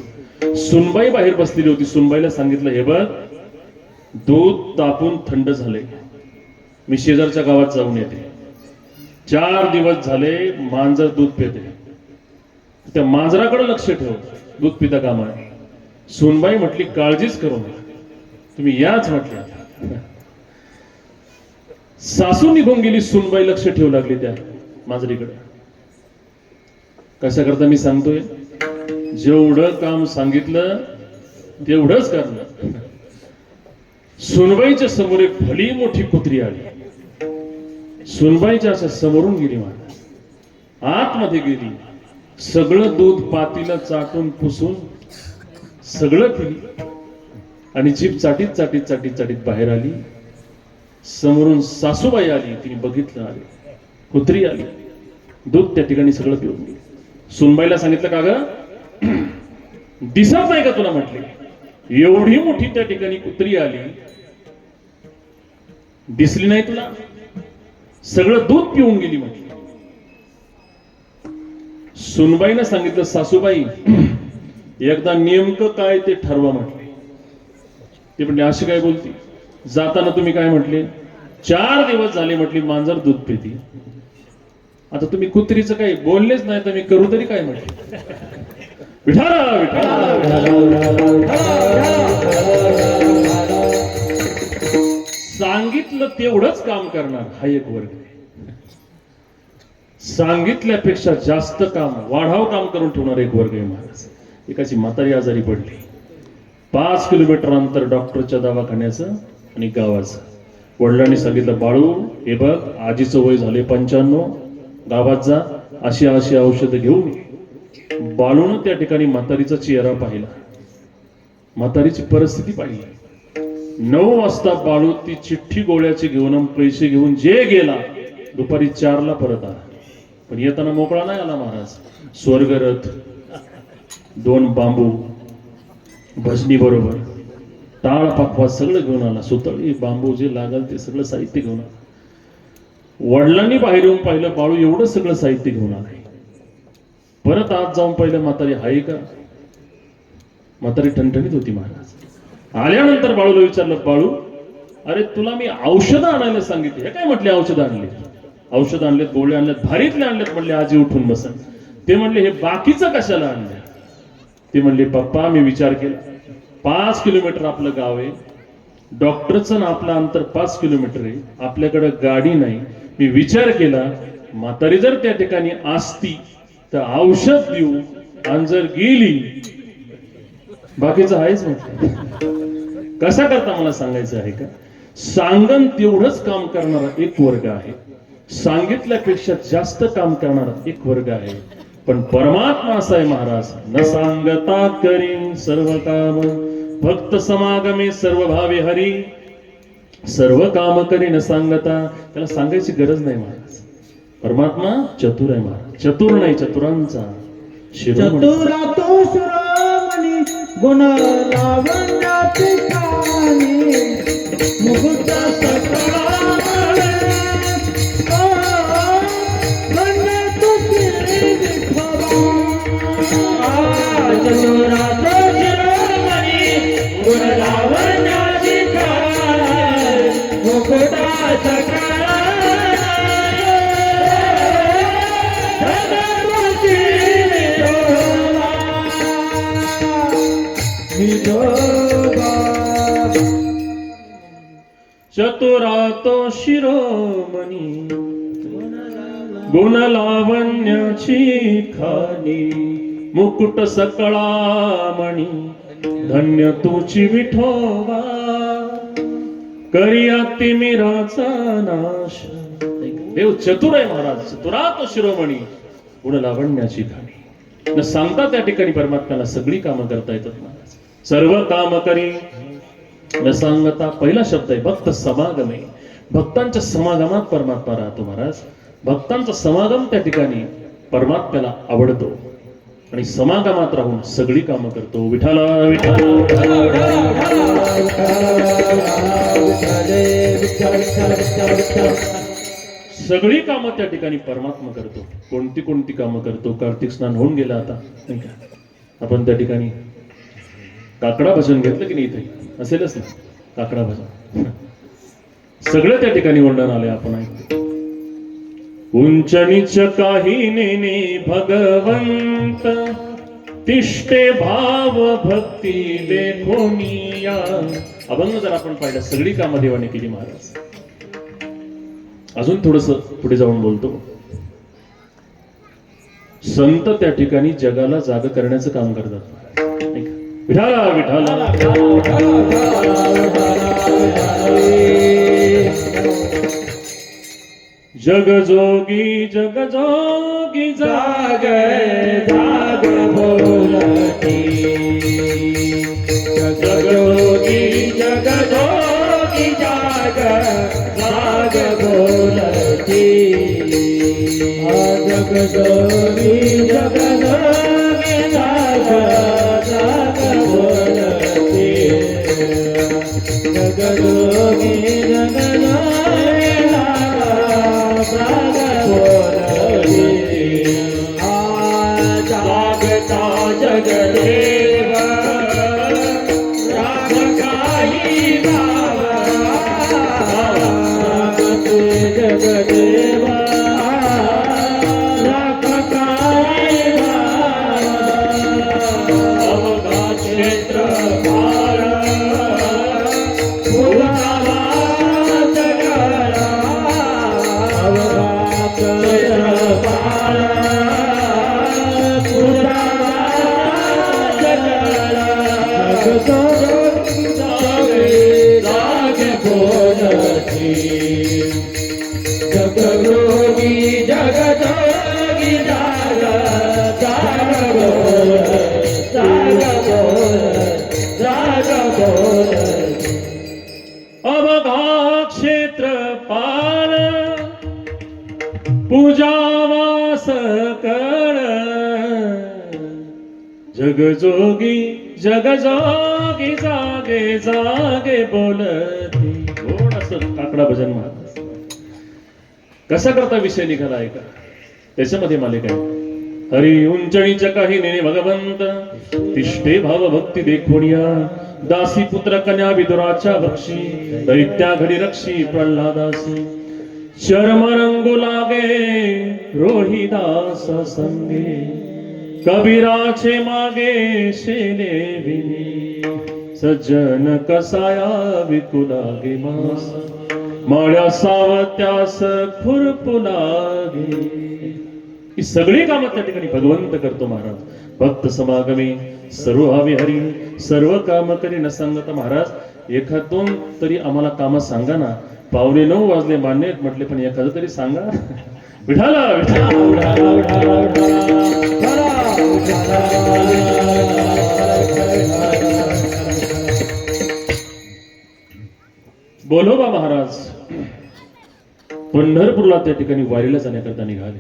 सुनबाई बाहेर बसलेली होती. सुनबाईला सांगितलं, हे बघ दूध तापून थंड झाले, मी शेजारच्या गावात जाऊन येते. 4 दिवस झाले मांजर दूध पिते, त्या मांजराकडे लक्ष ठेव, दूध पिता कामा आहे. सुनबाई म्हटली, काळजीच करू नये, तुम्ही याच म्हटल्या. सासू निघून गेली. सुनबाई लक्ष ठेवू लागली त्या मांजरीकडे. कशा करता मी सांगतोय? जेवढं काम सांगितलं तेवढंच करणं. सुनबाईच्या समोर एक भली मोठी कुत्री आली. सुनबाईच्या अशा समोरून गेली, मला आतमध्ये गेली. सगळं दूध पातीला चाटून पुसून सगळं पिली आणि जीभ चाटीत चाटीत चाटीत चाटीत बाहेर आली. समोरून सासूबाई आली. तिने बघितलं, आली कुत्री आली. दूध त्या ठिकाणी सगळं पिऊन गेली. सुनबाईला सांगितलं, का ग दिसत नाही का तुला? म्हटले, एवढी मोठी त्या ठिकाणी कुत्री आली, दिसली नाही तुला? सगळं दूध पिऊन गेली म्हटली. सुनबाईनं सांगितलं, सासूबाई एकदा नेमकं काय ते ठरवा म्हटले. ते म्हणले, अशी काय बोलती? जाताना तुम्ही काय म्हटले? 4 दिवस झाले म्हटली मांजर दूध पिती. आता तुम्ही कुत्रीचं काही बोललेच नाही तर मी करू तरी काय म्हटले? विठाला सांगितलं तेवढंच काम करणार हा एक वर्ग. सांगितल्यापेक्षा जास्त काम, वाढाव काम करून ठेवणार एक वर्ग आहे महाराज. एकाची म्हातारी आजारी पडली. 5 किलोमीटर अंतर डॉक्टरच्या दवाखान्याचं आणि गावाचं. वडिलांनी सांगितलं, बाळू हे बघ, आजीचं वय झाले 95, गावात जा, अशी अशी औषधं घेऊन ये. बाळून त्या ठिकाणी म्हातारीचा चेहरा पाहिला, म्हातारीची परिस्थिती पाहिली. 9 वाजता बाळू ती चिठ्ठी गोळ्याची घेऊन पैसे घेऊन जे गेला, दुपारी 4ला परत आला. पण येताना मोकळा नाही आला महाराज. स्वर्गरथ, 2 बांबू, भजनी बरोबर, टाळ पाकवा सगळं घेऊन आला. सुतळी, बांबू जे लागल ते सगळं साहित्य घेऊन आला. वडिलांनी बाहेर येऊन पाहिलं, बाळू एवढं सगळं साहित्य घेऊन आलंय. परत आत जाऊन पाहिलं, म्हातारी आहे का? म्हातारी ठणठणीत होती महाराज. आल्यानंतर बाळूला विचारलं, बाळू अरे तुला मी औषधं आणायला सांगितले, हे काय म्हटले औषधं आणले? औषधं आणलेत, गोळ्या आणल्यात, भारीतले आणलेत. म्हणले आजी उठून बसन. ते म्हणले हे बाकीचं कशाला आणलं? ते म्हणले पप्पा मी विचार केला, 5 किलोमीटर आपलं गाव आहे, डॉक्टरचं ना आपलं अंतर 5 किलोमीटर आहे, आपल्याकडे गाडी नाही. मी विचार केला, म्हातारी जर त्या ठिकाणी असती तर औषध देऊ, आणि जर गेली बाकीचं आहेच म्हटलं. कसा करता मला सांगायचं आहे का? सांगन तेवढंच काम करणारा एक वर्ग आहे, सांगितल्यापेक्षा जास्त काम करणारा एक वर्ग आहे. पण परमात्मा असा आहे महाराज, न सांगता करीन सर्व काम, भक्त समागमे सर्व भावे हरी. सर्व काम करी न सांगता, त्याला सांगायची गरज नाही महाराज. परमात्मा चतुर आहे महाराज, चतुर नाही चतुरांचा शिरोमणी. चतुरा तो शिरोमणी, गुण लावण्याची ठाणी, मुकुट सकळामणी, गण तुझी विठोबा. चतुरा तो शिरोमणी, गुण लावण्याची ठाणी, मुकुट सकळामणी, चतुरा तो शिरोमणी, गुण लावण्याची खाणी, मुकुट सकळामणी, धन्य तुची विठोबा. करिया तिमिराचा नाश. देव चतुर आहे महाराज, चतुरा तो शिरोमणी, गुण लावण्याची खाणी. न सांगता त्या ठिकाणी परमात्म्याला सगळी कामं करता येतात महाराज. सर्व काम करी न सांगता. पहिला शब्द आहे भक्त समागमे. भक्तांच्या समागमात परमात्मा राहतो महाराज. भक्तांचा समागम त्या ठिकाणी परमात्म्याला आवडतो आणि समागमात राहून सगळी कामं करतो. विठाला सगळी कामं त्या ठिकाणी परमात्मा करतो. कोणती कोणती कामं करतो? कार्तिक स्नान होऊन गेलं आता नाही का? आपण त्या ठिकाणी काकडा भजन घेतलं की नाही? इथे असेलच ना काकडा भजन. सगळं त्या ठिकाणी वर्णन आले आपण ऐकतो. उंच नीच काही नेने भगवंत, तिष्ठे भाव भक्ती देखोनिया. अभंग जर आपण पाहिलं, सगळी कामं देवाने केली महाराज. अजून थोडस पुढे जाऊन बोलतो. संत त्या ठिकाणी जगाला जाग करण्याचं काम करतात. विठाला विठाला जगजोगी जगजोगी जाग जाग बोलती, जगजोगी जगजोगी जाग जाग बोलती, जगजोगी जगजोगी जाग जाग बोलती, जगजोगी जगजोगी जगदेव राम काही जगदेव राम काही अवघा क्षेत्र जगजोगी जगजोगी जागे जागे बोलती. गोड असं काकडा भजन महाराज. कसा करता विषय निघाला आहे का त्याच्यामध्ये मालिका आहे. हरी उंचणीच काही नेणे भगवंत तिष्ठे भाव भक्ती देखोनिया. दासी पुत्र कन्या विदुराच्या बक्षी दैत्या घडी रक्षी प्रल्हादासी. शर्म रंगू लागे रोहिदास संगे कबीराचे मागे शेले विनी. सज्जन कसाया विकू लागे मास माळ्या सावत्यास खुरपू लागे. ही सगळी कामं त्या ठिकाणी भगवंत करतो महाराज. भक्त समागमे सर्व हवी हरी सर्व काम करी न सांगता. महाराज एखाद दोन तरी आम्हाला काम सांगा ना. 9:15 वाजले मान्य आहेत म्हटले पण एखादं तरी सांगा. विठाला विठाला बोलोबा महाराज पंढरपूरला त्या ठिकाणी वारीला जाण्याकरता निघाले.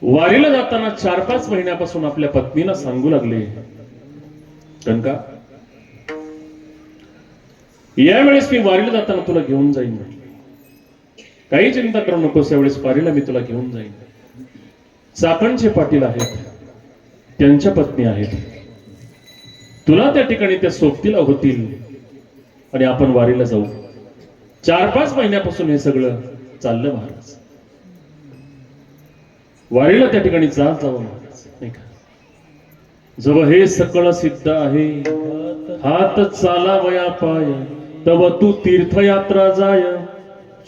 वारीला जाताना 4-5 महिन्यापासून आपल्या पत्नीला सांगू लागले कनका यावेळेस मी वारीला जाताना तुला घेऊन जाईन. काही चिंता करू नकोस, यावेळेस वारीला मी तुला घेऊन जाईन. चाकणचे पाटील आहेत, त्यांच्या पत्नी आहेत, तुला त्या ठिकाणी त्या सोबतीला होतील आणि आपण वारीला जाऊ. 4-5 महिन्यापासून हे सगळं चाललं महाराज. वारीला त्या ठिकाणी जात जावं महाराज नाही का. जव हे सकळ सिद्ध आहे हात चालावया पाय तव तू तीर्थयात्रा जाय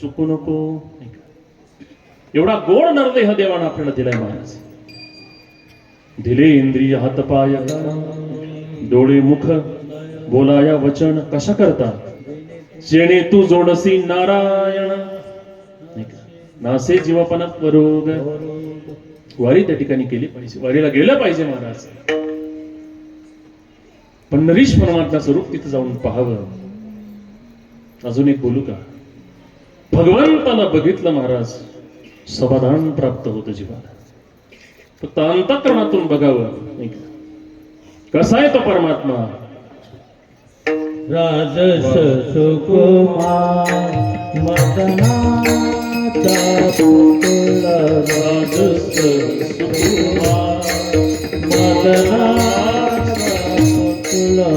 चुकू नको. एवढा गोड नरदेह देवानं आपल्याला दिलाय महाराज. दिले इंद्रिय हात पाय डोळे मुख बोलाया वचन कशा करता जेणे तू जोडसी नारायण. नासे जीवपणा वरोग. वारी त्या ठिकाणी केली पाहिजे, वारीला गेलं पाहिजे महाराज. पण नरीश परमात्म्याचं रूप तिथं जाऊन पाहावं. अजून एक बोलू का. भगवंताला बघितलं महाराज समाधान प्राप्त होतं जीवाला. फक्त अंतःकरणातून बघावं नाही का. कसा आहे तो परमात्मा. राजस सुकुमार मदनाचा पुतळा. राजस सुकुमार मदनाचा पुतळा.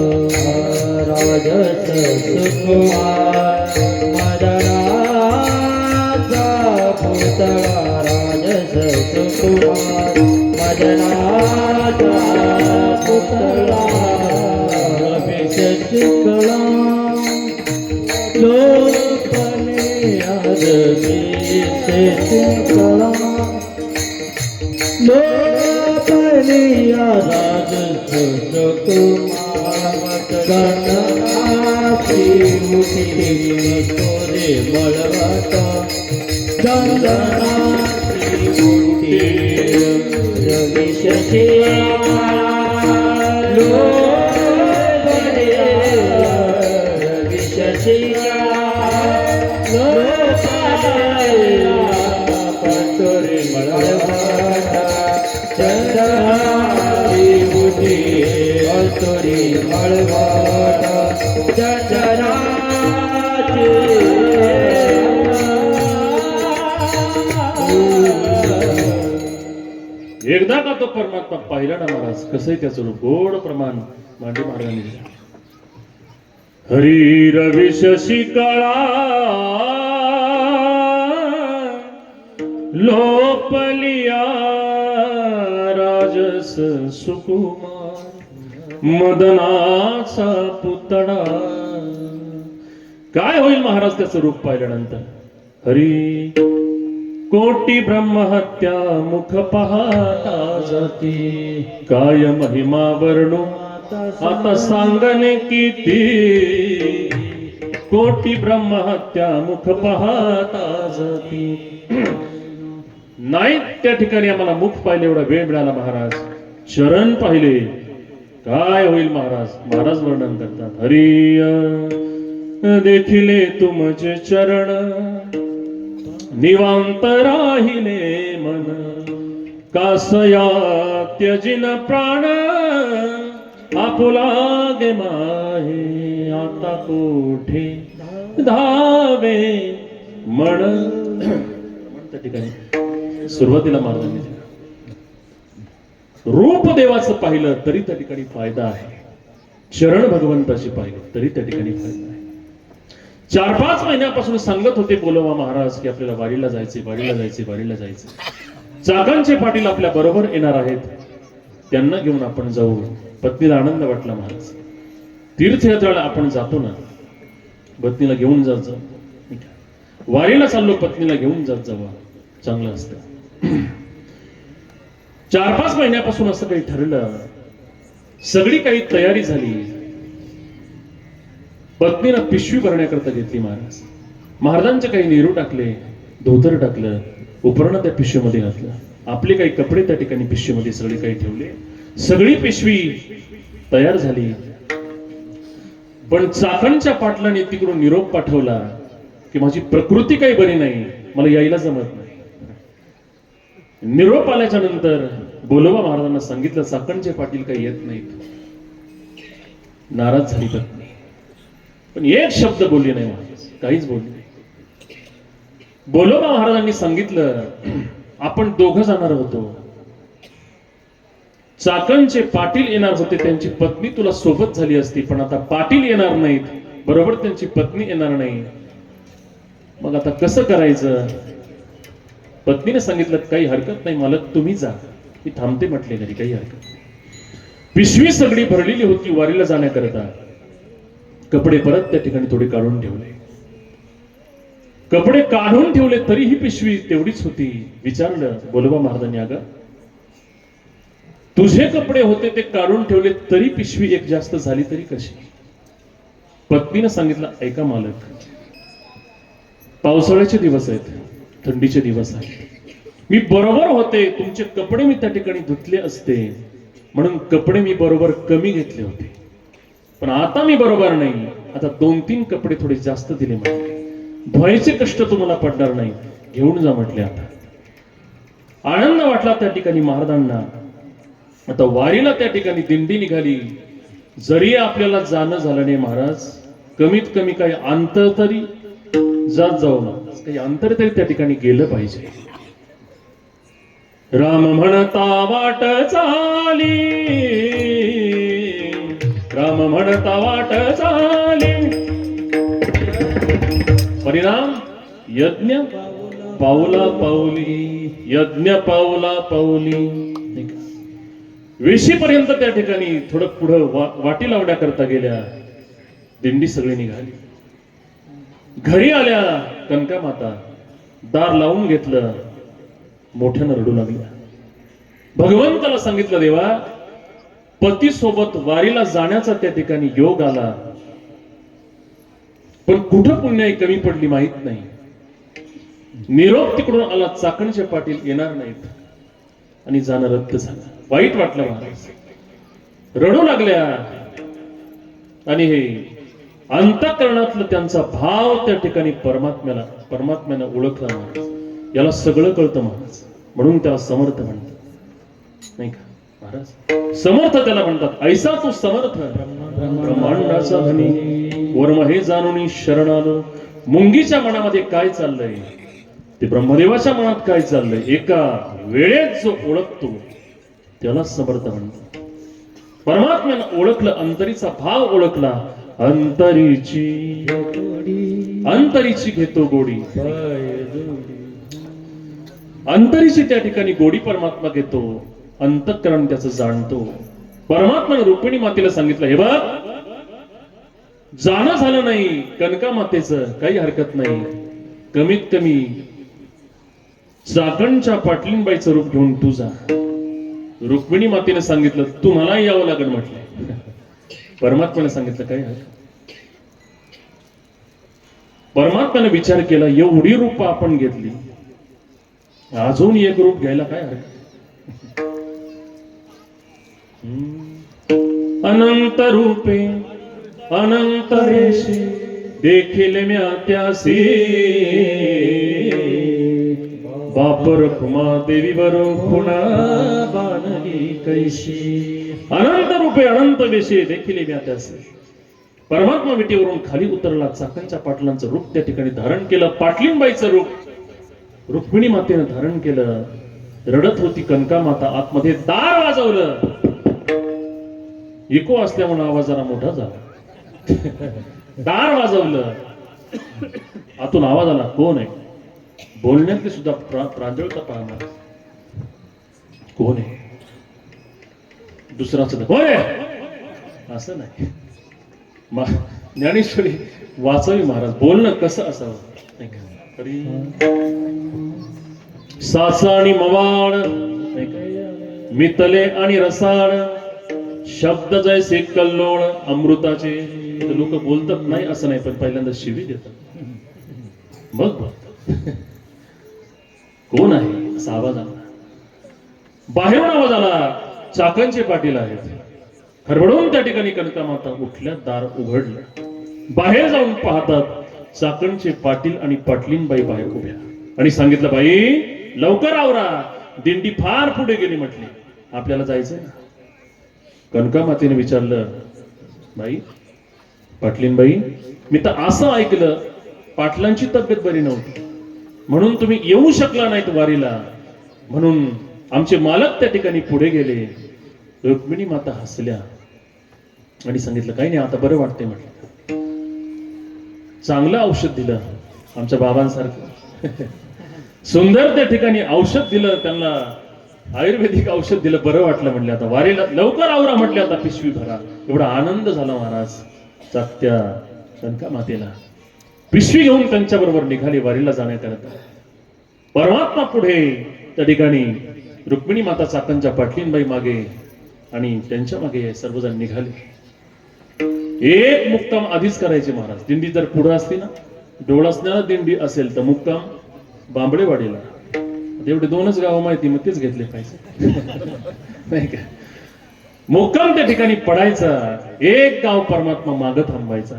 राजस सुकुमार मदनाचा पुतळा. राजस सुकुमार मदनाचा पुतळा. शिकला लोकने आदमी से शिकला लोकने राज सुकुमार गणाची मुठी तोरे बळवता. गणाची मुठी रवी शशी पटोरे मळवाटा चंद्राची बुटी पटोरे मळवाटा चंद्राची. एकदा का तो परमात्मा पाहिला ना महाराज कसंही त्याचं रूप गोड प्रमाण मांडी मार्गाने. हरी रवी शशी कळा लोपलिया राजस सुकुमार मदनाचा पुतळा. काय होईल महाराज त्याचं रूप पाहिल्यानंतर. हरी कोटी ब्रह्महत्या मुख पाहता जाती काय महिमा वर्णू आता सांगणे किती. कोटी ब्रह्महत्या मुख पाहता जाती. नाही त्या ठिकाणी आम्हाला मुख पाहिले एवढा वेळ मिळाला महाराज. चरण पाहिले काय होईल महाराज. महाराज वर्णन करतात. हरिय देखिले तुमचे चरण निवांत राहिले मन कासया त्यजिन प्राण आपुला गे माहे आता कोठे धावे म्हण त्या ठिकाणी सुरुवातीला महाराजांनी रूप देवाचं पाहिलं तरी त्या ठिकाणी फायदा आहे, चरण भगवंताची पाहिलं तरी त्या ठिकाणी फायदा आहे. 4-5 महिन्यापासून सांगत होते बोलोबा महाराज की आपल्याला वारीला जायचे, वारीला जायचे, वारीला जायचे. चाकांचे पाटील आपल्या बरोबर येणार आहेत, त्यांना घेऊन आपण जाऊ. पत्नीला आनंद वाटला. महाराज तीर्थयात्रेला आपण जातो ना, पत्नीला घेऊन जात जाऊ. वारीला चाललो, पत्नीला घेऊन जात जावा, चांगलं असतं. 4-5 महिन्यापासून असं काही ठरलं, सगळी काही तयारी झाली. पत्नीला पिशवी भरण्याकरता घेतली. महाराजांचे काही नेहरू टाकले, धोतर टाकलं, उपरणं त्या पिशवीमध्ये घातलं, आपले काही कपडे त्या ठिकाणी पिशवीमध्ये सगळे काही ठेवले. सगळी पिशवी तयार झाली. पण चाकणच्या पाटलाने तिकडून निरोप पाठवला की माझी प्रकृती काही बरी नाही, मला यायला जमत नाही. निरोप आल्याच्या नंतर बोलोबा महाराजांना सांगितलं चाकणचे पाटील काही येत नाहीत. नाराज झाली पत्नी, पण एक शब्द बोलली नाही महाराज, काहीच बोलली नाही. बोलोबा महाराजांनी सांगितलं आपण दोघं जाणार होतो, चाकणचे पाटील येणार होते, त्यांची पत्नी तुला सोबत झाली असती, पण आता पाटील येणार नाहीत, बरोबर त्यांची पत्नी येणार नाही, मग आता कसं करायचं. पत्नीने सांगितलं काही हरकत नाही मालक, तुम्ही जा, मी थांबते म्हटले घरी, काही हरकत नाही. पिशवी सगळी भरलेली होती वारीला जाण्याकरता. कपडे परत त्या ठिकाणी थोडे काढून ठेवले. कपडे काढून ठेवले तरी ही पिशवी तेवढीच होती. विचारलं बोलोबा महाराजांनी, अगं तुझे कपडे होते ते काढून ठेवले तरी पिशवी एक जास्त झाली तरी कशी. पत्नीने सांगितलं ऐका मालक, पावसाळ्याचे दिवस आहेत, थंडीचे दिवस आहेत, मी बरोबर होते, तुमचे कपडे मी त्या ठिकाणी धुतले असते म्हणून कपडे मी बरोबर कमी घेतले होते, पण आता मी बरोबर नाही, आता 2-3 कपडे थोडे जास्त दिले म्हटले, धुवायचे कष्ट तुम्हाला पडणार नाही, घेऊन जा म्हटले. आता आनंद वाटला त्या ठिकाणी महाराजांना. आता वारीला त्या ठिकाणी दिंडी निघाली. जरी आपल्याला जाणं झालं नाही महाराज, कमीत कमी काही अंतर तरी जात जाऊ ना, काही अंतर तरी त्या ठिकाणी गेलं पाहिजे. राम म्हणता वाट चाली, राम म्हणता वाट चाली, परिणाम यज्ञ पाऊला पाऊली, यज्ञ पाऊला पाऊली. वेशीपर्यंत त्या ठिकाणी थोडं पुढं वाटी लावण्याकरता गेल्या. दिंडी सगळी निघाली. घरी आल्या कनका माता दार लावून घेतलं, मोठ्यानं रडू लागल्या. भगवंताला सांगितलं देवा, पती सोबत वारीला जाण्याचा त्या ठिकाणी योग आला, पण कुठं पुण्याई कमी पडली माहित नाही. निरोप तिकडून आला चाकणचे पाटील येणार नाहीत आणि जाणं रद्द झालं. वाईट वाटलं महाराज, रडू लागल्या. आणि हे अंतःकरणातलं त्यांचा भाव त्या ठिकाणी परमात्म्यानं ओळखला महाराज. याला सगळं कळतं महाराज, म्हणून त्याला समर्थ म्हणतात नाही का महाराज. समर्थ त्याला म्हणतात. ऐसा तू समर्थ ब्रह्मांडाचा धनी, वर्म हे जाणून शरण आलो. मुंगीच्या मनामध्ये काय चाललंय ते ब्रह्मदेवाच्या मनात काय चाललंय एका वेळेत जो ओळखतो त्याला समर्थ म्हणतात. परमात्म्यानं ओळखलं, अंतरीचा भाव ओळखला. अंतरीची घेतो गोडी, अंतरीची त्या ठिकाणी गोडी परमात्मा घेतो, अंतःकरण त्याचं जाणतो. परमात्म्यानं रुक्मिणी मातेला सांगितलं हे बघ, जाणं झालं नाही कनका मातेचं काही हरकत नाही, कमीत कमी चाकणच्या पाटलींबाईचं रूप घेऊन तू जा. रुक्मिणी मातेने सांगितलं तू मला यावं लागेल म्हटलं. परमात्म्याने सांगितलं काय हरकत. परमात्म्याने विचार केला एवढी रूप आपण घेतली, अजून एक रूप घ्यायला काय हरकत. अनंत रूपे अनंत रेषे देखील म्या त्यासी, बापर खुमा देवीवर खुणा बाणली कैशी अनंत रूपे अनंत वेशे देखील व्यात्यासे परमात्मा विटेवरून खाली उतरला चाकणच्या पाटलांचं रूप त्या ठिकाणी धारण केलं पाटलींबाईचं रूप रुक्मिणी मातेनं धारण केलं रडत होती कनका माता आतमध्ये दार वाजवलं इको असल्यामुळे आवाज जरा मोठा झाला दार वाजवलं आतून आवाज आला कोण आहे बोलण्यातली सुद्धा प्रांजळता पाहणार कोण आहे दुसरा सुद्धा कोण आहे असं नाही ज्ञानेश्वरी वाचवी महाराज बोलणं कसं असावं नाही का? तरी सासा आणि मवाळ नाही का? मितले आणि रसाळ शब्द जैसे कल्लोळ अमृताचे लोक बोलतात नाही असं नाही पण पहिल्यांदा शिवी देतात बघ कोण आहे असा आवाज आला बाहेरून आवाज आला चाकणचे पाटील आहेत खरबडून त्या ठिकाणी कनका माता उठल्या दार उघडलं बाहेर जाऊन पाहतात चाकणचे पाटील आणि पाटलींबाई बाहेर उभ्या आणि सांगितलं बाई लवकर आवरा दिंडी फार पुढे गेली म्हटली आपल्याला जायचंय ना कनका मातेने विचारलं बाई पाटलींबाई मी तर असं ऐकलं पाटलांची तब्येत बरी नव्हती म्हणून तुम्ही येऊ शकला नाहीत वारीला म्हणून आमचे मालक त्या ठिकाणी पुढे गेले रुक्मिणी माता हसल्या आणि सांगितलं काही नाही आता बरं वाटतंय म्हटलं चांगलं औषध दिलं आमच्या बाबांसारखं सुंदर त्या ठिकाणी औषध दिलं त्यांना आयुर्वेदिक औषध दिलं बरं वाटलं म्हणले आता वारीला लवकर आवरा म्हटले आता पिशवी भरा एवढा आनंद झाला महाराज त्या कनका मातेला पिशवी घेऊन त्यांच्या बरोबर निघाली वारीला जाण्याकरता परमात्मा पुढे त्या ठिकाणी रुक्मिणी माता चाकणच्या पाटलींबाई मागे आणि त्यांच्या मागे सर्वजण निघाले एक मुक्काम आधीच करायचे महाराज दिंडी जर पुढे असती ना डोळसण्याला दिंडी असेल तर मुक्काम बांबडेवाडीला एवढे दोनच गाव माहिती मग तेच घेतले पाहिजे नाही का मुक्काम त्या ठिकाणी पडायचा एक गाव परमात्मा माग थांबायचा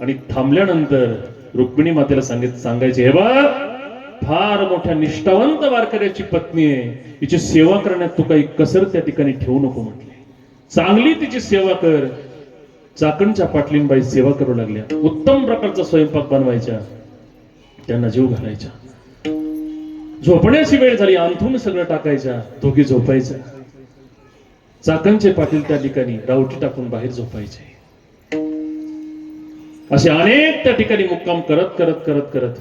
आणि थांबल्यानंतर रुक्मिणी मातेला सांगायचे हे बघ फार मोठ्या निष्ठावंत वारकऱ्याची पत्नी आहे तिची सेवा करण्यात तू काही कसर त्या ठिकाणी ठेवू नको म्हटले चांगली तिची सेवा कर चाकणच्या पाटलींबाई सेवा करू लागल्या उत्तम प्रकारचा स्वयंपाक बनवायच्या त्यांना जीव घालायच्या झोपण्याची वेळ झाली अंथून सगळं टाकायच्या दोघी झोपायच्या चाकणचे पाटील त्या ठिकाणी रावटी टाकून बाहेर झोपायचे असे अनेक त्या ठिकाणी मुक्काम करत करत करत करत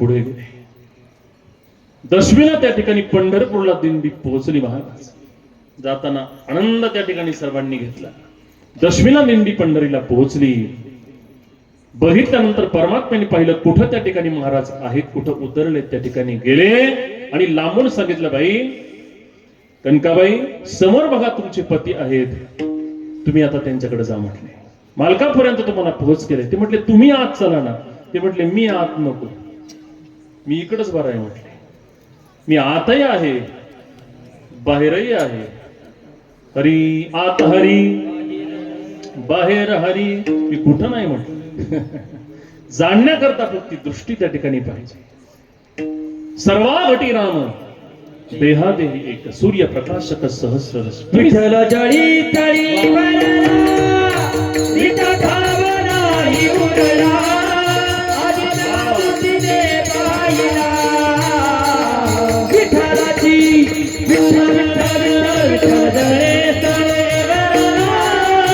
पुढे गेले दशमीला त्या ठिकाणी पंढरपूरला दिंडी पोहोचली महाराज जाताना आनंद त्या ठिकाणी सर्वांनी घेतला दशमीला दिंडी पंढरीला पोहोचली बघितल्यानंतर परमात्म्याने पाहिलं कुठं त्या ठिकाणी महाराज आहेत कुठं उतरले त्या ठिकाणी गेले आणि लांबून सांगितलं बाई कनकाबाई समोर बघा तुमचे पती आहेत तुम्ही आता त्यांच्याकडे जा म्हटले मालकापर्यंत तुम्हाला पोहोच केले ते म्हटले तुम्ही आत चला ना ते म्हटले मी आत नको मी इकडच बरं आहे म्हटले मी आतही आहे बाहेरही आहे हरी आत हरी बाहेर हरी मी कुठं नाही म्हटलं जाणण्याकरता फक्त दृष्टी त्या ठिकाणी पाहिजे सर्वा घटी राम देहादेही एक सूर्य प्रकाशक सहस्र विठ्ठल जळी तळी वरला विठा भावना ही उरला आधी नामुतीने पाहिला विठ्ठलाची विठ्ठल विठ्ठल विठ्ठल जळे तळे वरला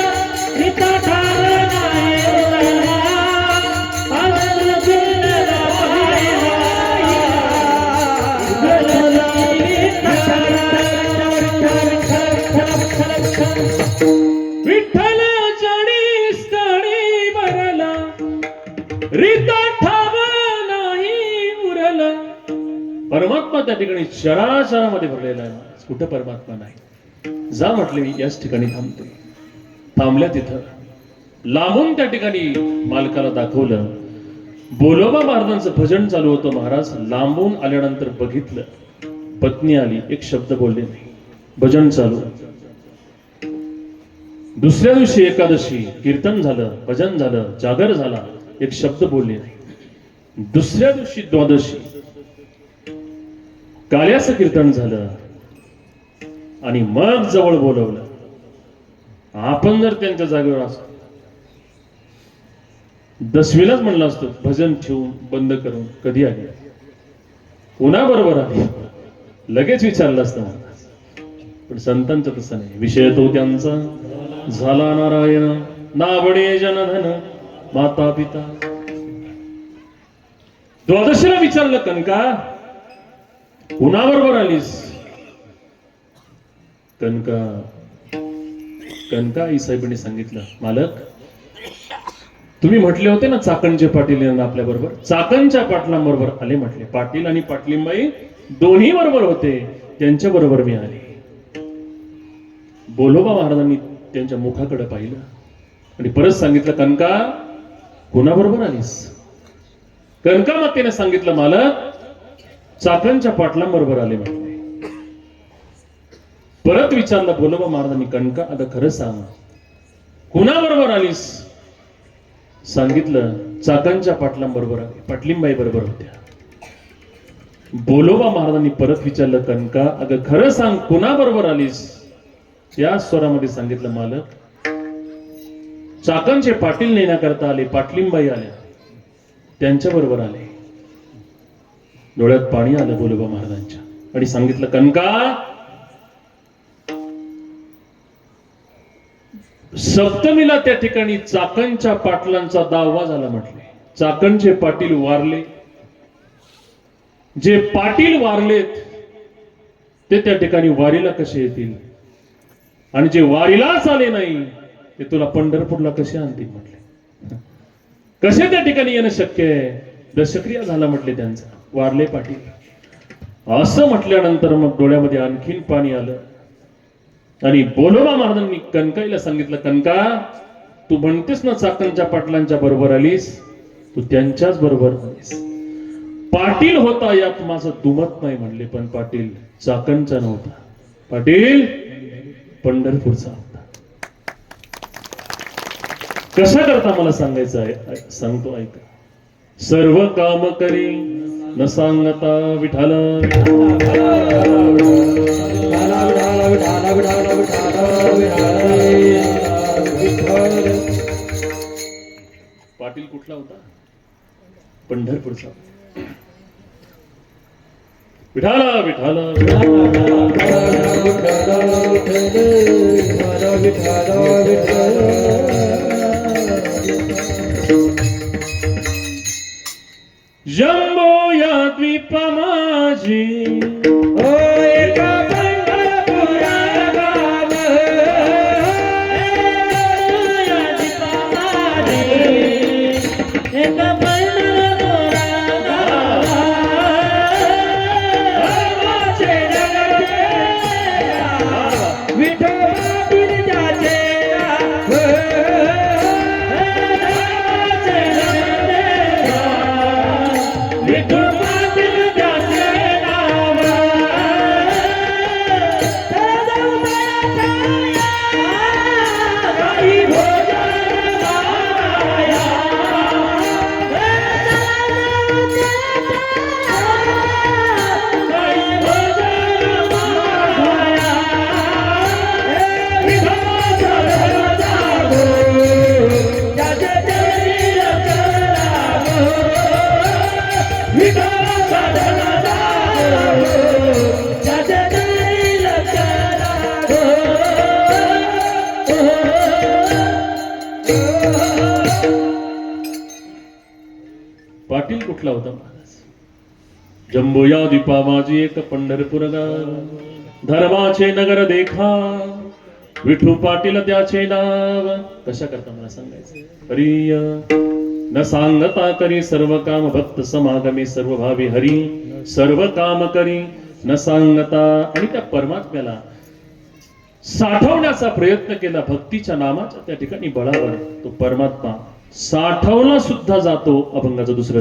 विठा भावना ही उरला आनंद गुणला पाहिला विठ्ठल जडी स्थळी भरला रीता ठाव नाही उरला परमात्मा त्या ठिकाणी शराशरामध्ये भरलेला आहे कुठं परमात्मा नाही जा म्हटले मी याच ठिकाणी थांबतो थांबल्या तिथं लांबून त्या ठिकाणी मालकाला दाखवलं बोलोबा महाराजांचं भजन चालू होतं महाराज लांबून आल्यानंतर बघितलं पत्नी आली एक शब्द बोलले नाही भजन चालू दुसऱ्या दिवशी एकादशी कीर्तन झालं भजन झालं जागर झाला एक शब्द बोलले नाही दुसऱ्या दिवशी द्वादशी काल्याचं कीर्तन झालं आणि मग जवळ बोलवलं. आपण जर त्यांच्या जागेवर असतो, दसवीलाच म्हणलं असतो भजन ठेवून बंद करून कधी आले, कोणाबरोबर आले, लगेच विचारलं असतं महाराज. पण संतांचं तसं नाही. विषय तो त्यांचा झाला नारायण, नावडे जनधन माता पिता. द्वादशीला विचारलं कनका कुणाबरोबर आलीस? कनका आई साहेबांनी सांगितलं, मालक तुम्ही म्हटले होते ना चाकणचे पाटील यांना आपल्या बरोबर, चाकणच्या पाटलांबरोबर आले म्हटले. पाटील आणि पाटलींबाई दोन्ही बरोबर होते, त्यांच्या बरोबर मी आले. बोलोबा महाराजांनी त्यांच्या मुखाकडे पाहिलं आणि परत सांगितलं, कनका कोणाबरोबर आलीस? कनका मातेने सांगितलं, मालक चाकणच्या पाटलांबरोबर आले म्हटले. परत विचारलं बोलोबा महाराजांनी, कनका आता खरं सांग कुणाबरोबर आलीस? सांगितलं चाकणच्या पाटलांबरोबर आले, पाटलींबाई बरोबर होत्या. बोलोबा महाराजांनी परत विचारलं, कनका अगं खरं सांग कुणाबरोबर आलीस? या स्वरामध्ये सांगितलं, मालक चाकणचे पाटील नेण्याकरता आले, पाटलींबाई आल्या, त्यांच्या बरोबर आले. डोळ्यात पाणी आलं बोलोबा महाराजांच्या आणि सांगितलं, कनका सप्तमीला त्या ठिकाणी चाकणच्या पाटलांचा दावा झाला म्हटले. चाकणचे पाटील वारले, जे पाटील वारलेत ते त्या ठिकाणी वारीला कसे येतील, आणि जे वारीलाच आले नाही ते तुला पंढरपूरला कसे आणतील म्हटले. कसे त्या ठिकाणी येणं शक्य आहे? दशक्रिया झाला म्हटले त्यांचा, वारले पाटील. असं म्हटल्यानंतर मग डोळ्यामध्ये आणखीन पाणी आलं आणि बोलोबा महाराजांनी कनकाईला सांगितलं, कनका तू म्हणतेस ना चाकणच्या पाटलांच्या बरोबर आलीस, तू त्यांच्याच बरोबर आलीस. पाटील होता यात माझं दुमत नाही म्हणले, पण पाटील चाकणचा नव्हता, पाटील पंढरपूरचा होता. कशा करता मला सांगायचं आहे, सांगतो ऐका. सर्व काम करी न सांगता विठाल, पाटील कुठला होता? पंढरपूरचा. विठाला विठाला जम्बो या द्वीप माझी एका पंढरपुरा गाव, या द्वीप माझी एका पंढरपुरा गाव, धर्माचे नगर विठोबा बिरजाचे नाव, धर्माचे नगर विठोबा बिरजाचे नाव, काही भोजन माया, काही भोजन माया, विठोबाचा धर्म जागो, ज्याचे देवी रचना गो, विठोबाचा धर्म जागो, ज्याचे देवी रचना गो. पाटील कुठला होता महाराज? जम्बो या द्वीपा माझी एक पंढरपूर गाव, धर्माचे नगर देखा विठू पाटील त्याचे नाव. कशा करता मला सांगायचं? हरिय न सांगता करी सर्व काम, भक्त समागमे सर्व भावी हरी, सर्व काम करी न सांगता. आणि त्या परमात्म्याला साठवण्याचा प्रयत्न केला भक्तीच्या नामाच्या त्या ठिकाणी बळावर. तो परमात्मा साठवला सुद्धा जातो. अभंगाचं दुसरं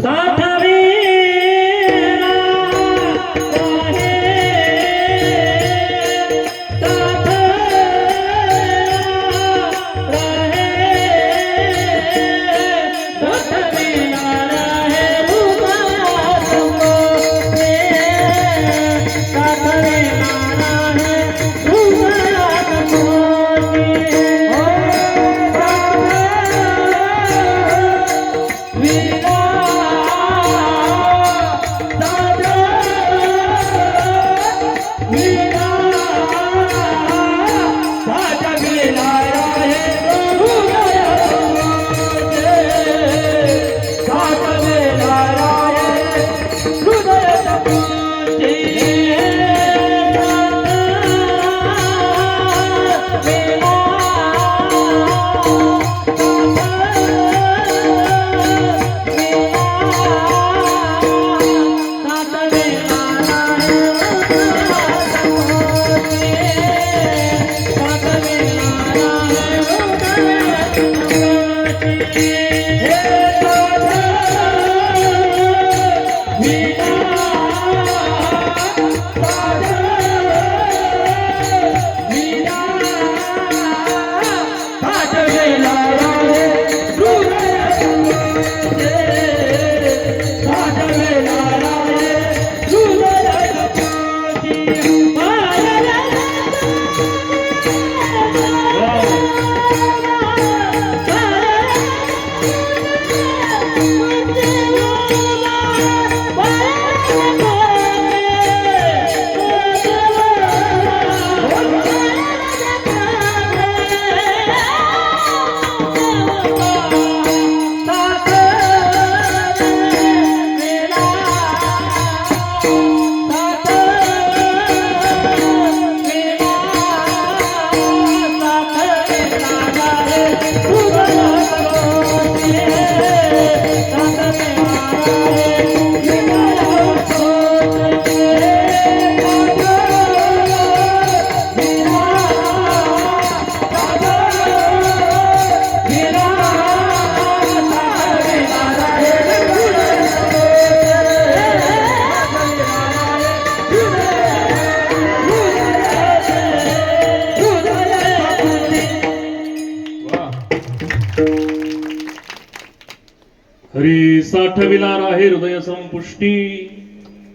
हरी साठविला राहे हृदय संपुष्टी,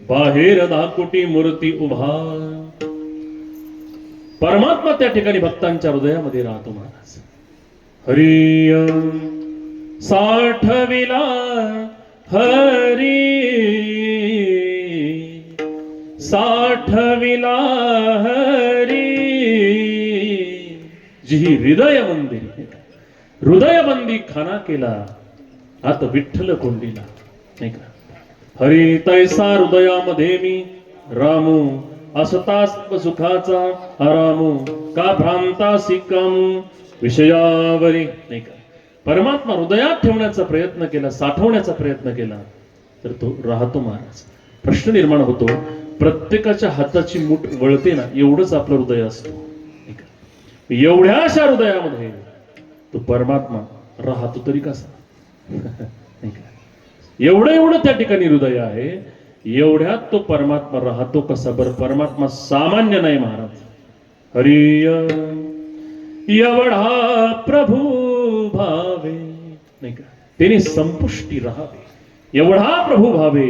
बाहेर दाकोटी मूर्ती उभा. परमात्मा त्या ठिकाणी भक्तांच्या हृदयामध्ये राहतो महाराज. हरी साठविला हरी, साठविला हरी, जी हृदय मंदिर, हृदयबंदी खाना केला आता विठ्ठल कोंडीला, नाही का. हरी तैसा हृदयामध्ये मी रामू, असतास्प सुखाचा आरामू, का भ्रांतासी कामू विषयावरी, नाही का. परमात्मा हृदयात ठेवण्याचा प्रयत्न केला, साठवण्याचा प्रयत्न केला तर तो राहतो महाराज. प्रश्न निर्माण होतो, प्रत्येकाच्या हाताची मूठ वळते ना, एवढंच आपलं हृदय असतो, नाही का. एवढ्याशा हृदयामध्ये तो परमात्मा राहतो तरी कसा, नाही का. एवढं त्या ठिकाणी हृदय आहे, एवढ्यात तो परमात्मा राहतो कसा बरं. परमात्मा सामान्य नाही महाराज. हरी एवढा प्रभू भावे, नाही का. त्याने संपुष्टी राहावे, एवढा प्रभू भावे.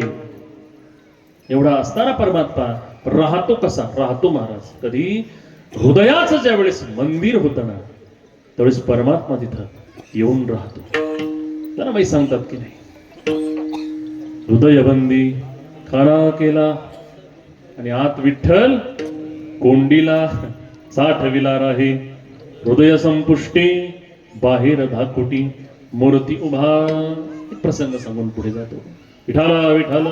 एवढा असताना परमात्मा राहतो कसा, राहतो महाराज. कधी हृदयाचं ज्या वेळेस मंदिर होतं ना, त्यावेळेस परमात्मा तिथं येऊन राहतो. त्यांना माहिती सांगतात की नाही, हृदयबंदी खाना केला आणि आत विठ्ठल कोंडीला, साठविला राहे हृदय संपुष्टी, बाहेर धाकोटी मूर्ती उभा. एक प्रसंग सांगून पुढे जातो. विठाला विठाला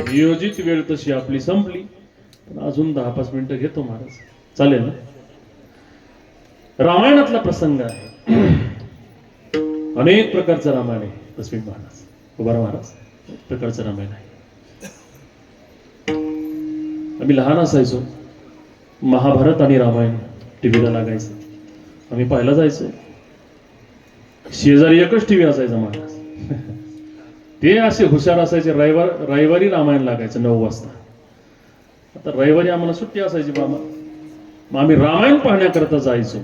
नियोजित वेळ तशी आपली संपली, पण अजून 10-5 मिनिटं घेतो महाराज, चालेल ना. रामायणातला प्रसंग आहे. अनेक प्रकारचं रामायण आहे. तस्वीर महाराज, उभारा महाराज, प्रकारचं रामायण आहे. आम्ही लहान असायचो, महाभारत आणि रामायण टीव्हीला लागायचं, आम्ही पाहायला जायचो. शेजारी एकच टीव्ही असायचा महाराज. ते असे हुशार असायचे, रविवारी रामायण लागायचं 9 वाजता. आता रविवारी आम्हाला सुट्टी असायची बाबा, मग आम्ही रामायण पाहण्याकरता जायचो.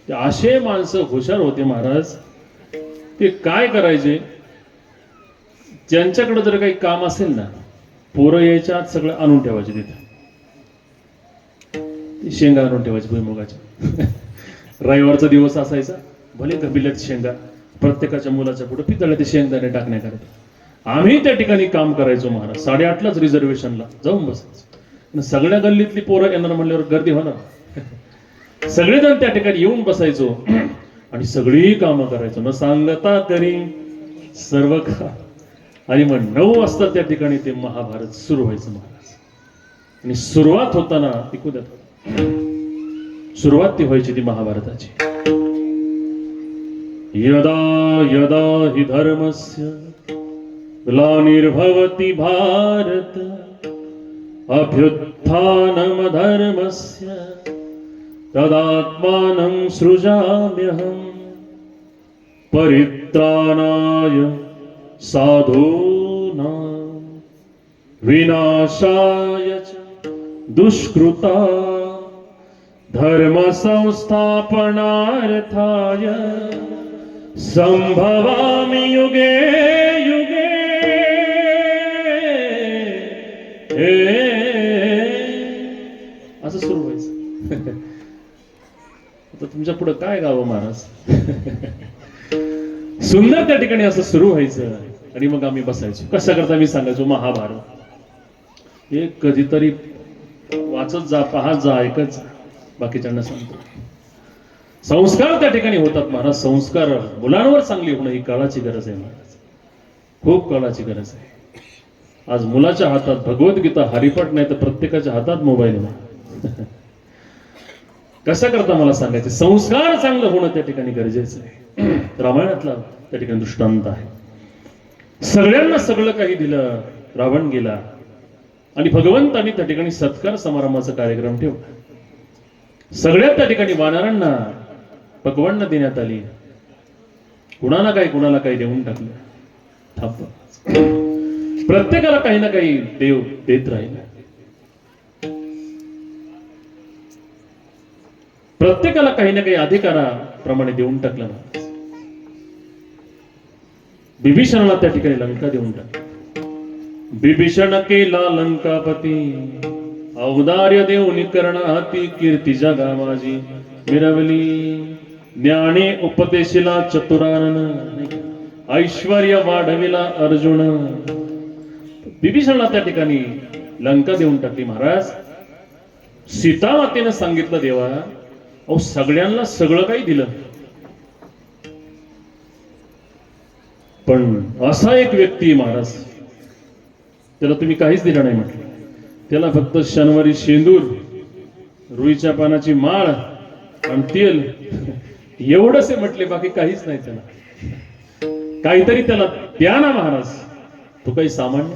ते असे माणसं हुशार होते महाराज. ते काय करायचे, ज्यांच्याकडे जर काही काम असेल ना, पोरं यायच्या आत सगळं आणून ठेवायचे तिथे. ते शेंगा आणून ठेवायचे भुईमुगाच्या. रविवारचा दिवस असायचा, भले गबिल्यात शेंगा, प्रत्येकाच्या मुलाच्या पुढे पितळ्या ते शेंगदाणे टाकण्याकरता. आम्ही त्या ठिकाणी काम करायचो महाराज. 8:30लाच रिझर्वेशनला जाऊन बसायचो. सगळ्या गल्लीतली पोरं येणार म्हणल्यावर गर्दी होणार. सगळेजण त्या ठिकाणी येऊन बसायचो आणि सगळी कामं करायचो, न सांगता करी सर्व का. आणि मग 9 वाजता त्या ठिकाणी ते महाभारत सुरू व्हायचं महाराज. आणि सुरुवात होताना ऐकू द्या, सुरुवात ती व्हायची ती महाभारताची. यदा यदा हि धर्मस्य ग्लानिर्भवति भारत, अभ्युत्थानमधर्मस्य तदात्मानं सृजाम्यहं परित्राणाय साधूनां विनाशाय च दुष्कृता धर्म संस्थापनार्थाय संभवामि युगे युगे असं सुरू व्हायचं. आता तुमच्या पुढे काय गावं महाराज. सुंदर त्या ठिकाणी असं सुरू व्हायचं आणि मग आम्ही बसायचो. कशा करता मी सांगायचो महाभारत हे कधीतरी वाचत जा, पाहत जा, ऐकत जा, बाकीच्यांना सांगतो. संस्कार त्या ठिकाणी होतात महाराज. संस्कार मुलांवर चांगली होणं ही काळाची गरज आहे महाराज, खूप काळाची गरज आहे. आज मुलाच्या हातात भगवद्गीता हरिपाठ नाही तर प्रत्येकाच्या हातात मोबाईल आहे. कशा करता मला सांगायचे संस्कार चांगलं होणं त्या ठिकाणी गरजेचं आहे. रामायणातला त्या ठिकाणी दृष्टांत आहे. सगळ्यांना सगळं काही दिलं, रावण गेला आणि भगवंतांनी त्या ठिकाणी सत्कार समारंभाचा कार्यक्रम ठेवला. सगळ्यात त्या ठिकाणी वानरांना पक्वान्न देण्यात आली. कुणाला काही देऊन टाकलं. थांब, प्रत्येकाला काही ना काही देव देत राहिला. प्रत्येकाला काही ना काही अधिकाराप्रमाणे देऊन टाकलं. बिभीषणाला त्या ठिकाणी लंका देऊन टाकली. बिभीषण केला लंकापती औदार्य देऊन करणाती कीर्ती जगा माझी मिरवली. ज्ञाने उपदेशिला चतुरानन ऐश्वर्य वाढविला अर्जुन. बिभीषणाला त्या ठिकाणी लंका देऊन टाकली महाराज. सीता मातेनं सांगितलं देवा अहो सगळ्यांना सगळं काही दिलं पण असा एक व्यक्ती महाराज त्याला तुम्ही काहीच दिलं नाही म्हटलं. त्याला फक्त शनिवारी शेंदूर, रुईच्या पानाची माळ आणि तेल एवढंच म्हटले, बाकी काहीच नाही. त्याला काहीतरी त्याला द्या ना महाराज. तो काही सामान्य.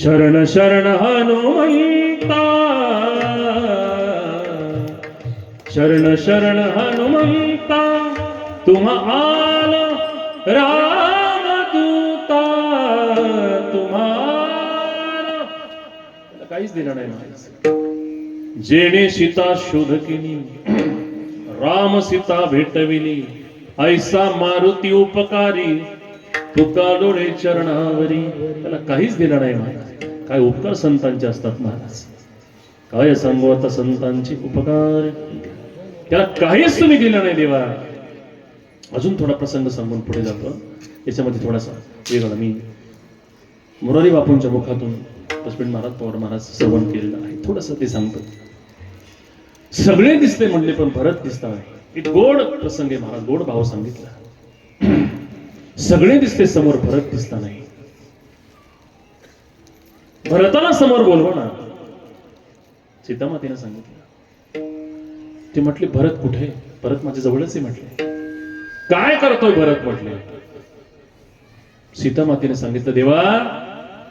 शरण शरण हनुमंता, शरण शरण हनुमंता, तुम्हा आला रामदूता, तुम्हाला काहीच दिलं नाही महाराज. जेणे सीता शोध केली, राम सीता भेटविली, ऐसा मारुती उपकारी, तुका लोळे चरणावरी. त्याला काहीच दिलं नाही महाराज. काय उपकार संतांचे असतात महाराज. काय सांगू आता संतांचे उपकार. त्याला काहीच तुम्ही दिलं नाही देवा. अजून थोडा प्रसंग सांगून पुढे जातो. याच्यामध्ये थोडासा वेगळा मी मोरारी बापूंच्या मुखातून दशमेध महाराज पवार महाराज श्रवण केलेलं आहे. थोडस ते सांगतो. सगळे दिसते म्हणले पण भरत दिसता नाही. एक गोड प्रसंग आहे महाराज. गोड भाव सांगितला. सगळे दिसते समोर, भरत दिसता नाही. भरताला समोर बोलवा ना. सीतामातेनं सांगितलं. ते म्हटले भरत कुठे. भरत माझ्या जवळच आहे म्हटले. काय करतोय भरत म्हटले. सीतामातेने सांगितलं देवा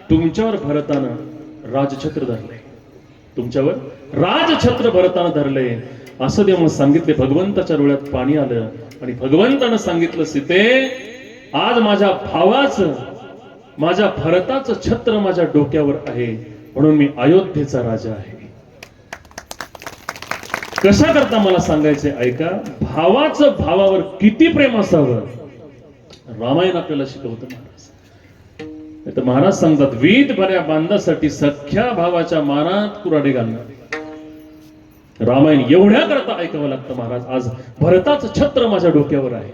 तुमच्यावर भरतानं राजछत्र धरले, तुमच्यावर राजछत्र भरतानं धरले असं देव सांगितले. भगवंताच्या डोळ्यात पाणी आलं आणि भगवंतानं सांगितलं सीते आज माझ्या भावाचं, माझ्या भरताचं छत्र माझ्या डोक्यावर आहे म्हणून मी अयोध्येचा राजा आहे. कशा करता मला सांगायचंय ऐका. भावाचं भावावर किती प्रेम असावं रामायण आपल्याला शिकवतं महाराज. तर महाराज सांगतात वीट भऱ्या बांधासाठी सख्या भावाच्या मानात कुऱ्हाडी घालणार. रामायण एवढ्या करता ऐकावं लागतं महाराज. आज भरताचं छत्र माझ्या डोक्यावर आहे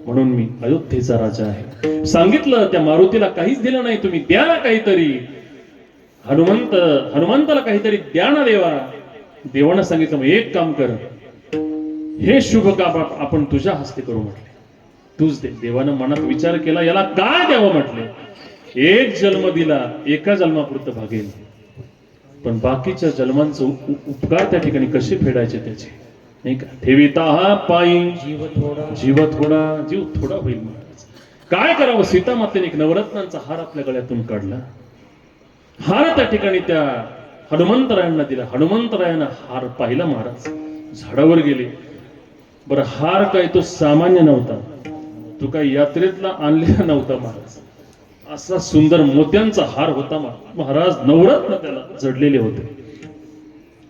म्हणून मी अयोध्येचा राजा आहे. सांगितलं त्या मारुतीला काहीच दिलं नाही, तुम्ही द्या ना काहीतरी. हनुमंताला काहीतरी द्या ना देवा. देवानं सांगितलं मग एक काम कर, हे शुभ काम आपण तुझ्या हस्ते करू म्हटले. तूच दे. देवानं मनात विचार केला याला काय द्यावं म्हटले. एक जन्म दिला, एका जन्मापुरतं भागेल, पण बाकीच्या जन्मांचं उपकार त्या ठिकाणी कसे फेडायचे त्याचे नाही का. ठेविता हा पायी जीव थोडा होईल महाराज. काय करावं. सीता मातेने एक नवरत्नांचा हार आपल्या गळ्यातून काढला. हार त्या ठिकाणी त्या हनुमंतरायांना दिला. हनुमंतरायांना हार पाहिला महाराज, झाडावर गेले. बरं, हार काय तो सामान्य नव्हता, तो काय यात्रेतला आणलेला नव्हता महाराज. असा सुंदर मोत्यांचा हार होता महाराज, नवरत्न त्याला जडलेले होते.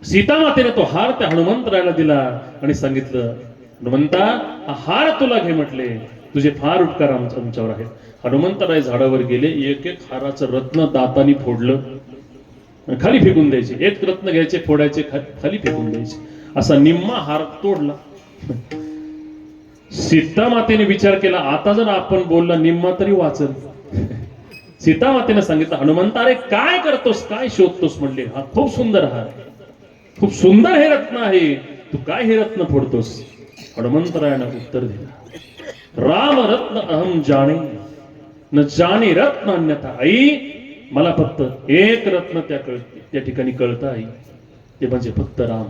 सीतामातेने तो हार त्या हनुमंतरायाला दिला आणि सांगितलं, हनुमंता हा हार तुला घे म्हटले, तुझे फार उपकार आमच्यावर आहेत. हनुमंतराय झाडावर गेले, एक एक हाराचं रत्न दातानी फोडलं, खाली फेकून द्यायचे. एक रत्न घ्यायचे, फोडायचे, खाली फेकून द्यायचे. असा निम्मा हार तोडला. सीतामातेने विचार केला, आता जर आपण बोलला निम्मा तरी वाचल. सीतामातेने सांगितलं, हनुमंता अरे काय करतोस, काय शोधतोस म्हणले. हा खूप सुंदर हार, खूप सुंदर हे रत्न आहे, तू काय हे रत्न फोडतोस. हनुमंतरायानं उत्तर दिलं, राम रत्न अहम जाणे न जाणे रत्न अन्यथा. आई, मला फक्त एक रत्न त्या ठिकाणी कळतं आई, ते म्हणजे फक्त राम,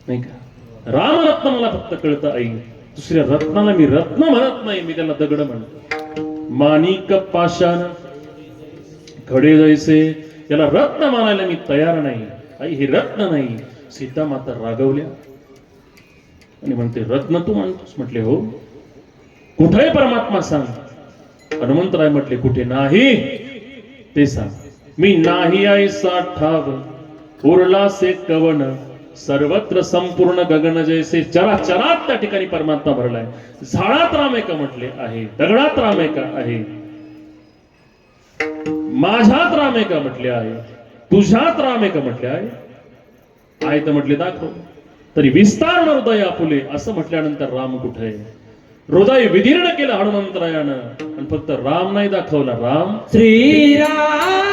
नाही का. राम रत्न मला फक्त कळतं आई, दुसऱ्या रत्नाला मी रत्न म्हणत नाही, मी त्याला दगड म्हणतो. माणिक पाषाण खडे जैसे, याला रत्न मानायला मी तयार नाही आई, हे रत्न नाही. सीता माता रागवल्या आणि म्हणते, रत्न तू मानतोस. म्हटले हो, कुठे परमात्मा सांग. हनुमंतराय म्हटले, कुठे नाही ते सांग. मी नाही ऐसा ठाव उरला से कवन, सर्वत्र संपूर्ण गगन जैसे. चराचरात त्या ठिकाणी परमात्मा भरलाय. झाडात राम एका म्हटले आहे, दगडात राम एका आहे, माझ्यात राम एका म्हटले आहे, तुझ्यात राम एका म्हटले आहे. आहे तर म्हटले दाखव. तरी विस्तारण हृदय आपुले, असं म्हटल्यानंतर राम कुठे आहे. हृदय विदीर्ण केलं हनुमंतरायानं आणि फक्त राम नाही दाखवला. राम श्रीराम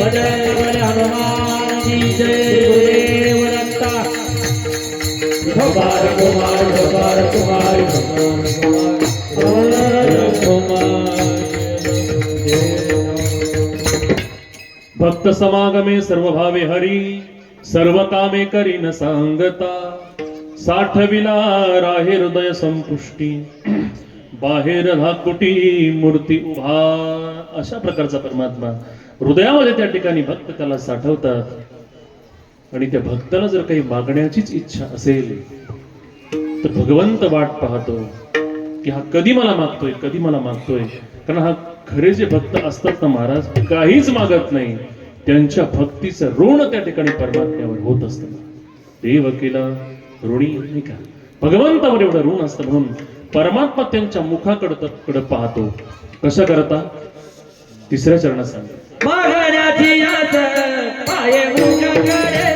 भजन गोपाल कुमार गोपाल कुमार भक्त समागमे सर्व भावे हरी सर्व कामे करीन सांगता साठविला राहे हृदय संपुष्टी बाहेर धाकुटी मूर्ती उभा. अशा प्रकारचा परमात्मा हृदयामध्ये त्या ठिकाणी भक्त त्याला साठवतात आणि त्या भक्ताला जर काही मागण्याचीच इच्छा असेल तर भगवंत वाट पाहतो की हा कधी मला मागतोय कधी मला मागतोय. कारण हा खरे जे भक्त असतात ना महाराज काहीच मागत नाही त्यांच्या भक्तीचं ऋण त्या ठिकाणी परमात्म्यावर होत असतं. देव केला ऋणी नाही का भगवंतावर एवढं ऋण असतं म्हणून परमात्मा त्यांच्या मुखाकडे पाहतो. कशा करता तिसऱ्या चरणात सांगतो मागण्याची आस पाये मुखाकडे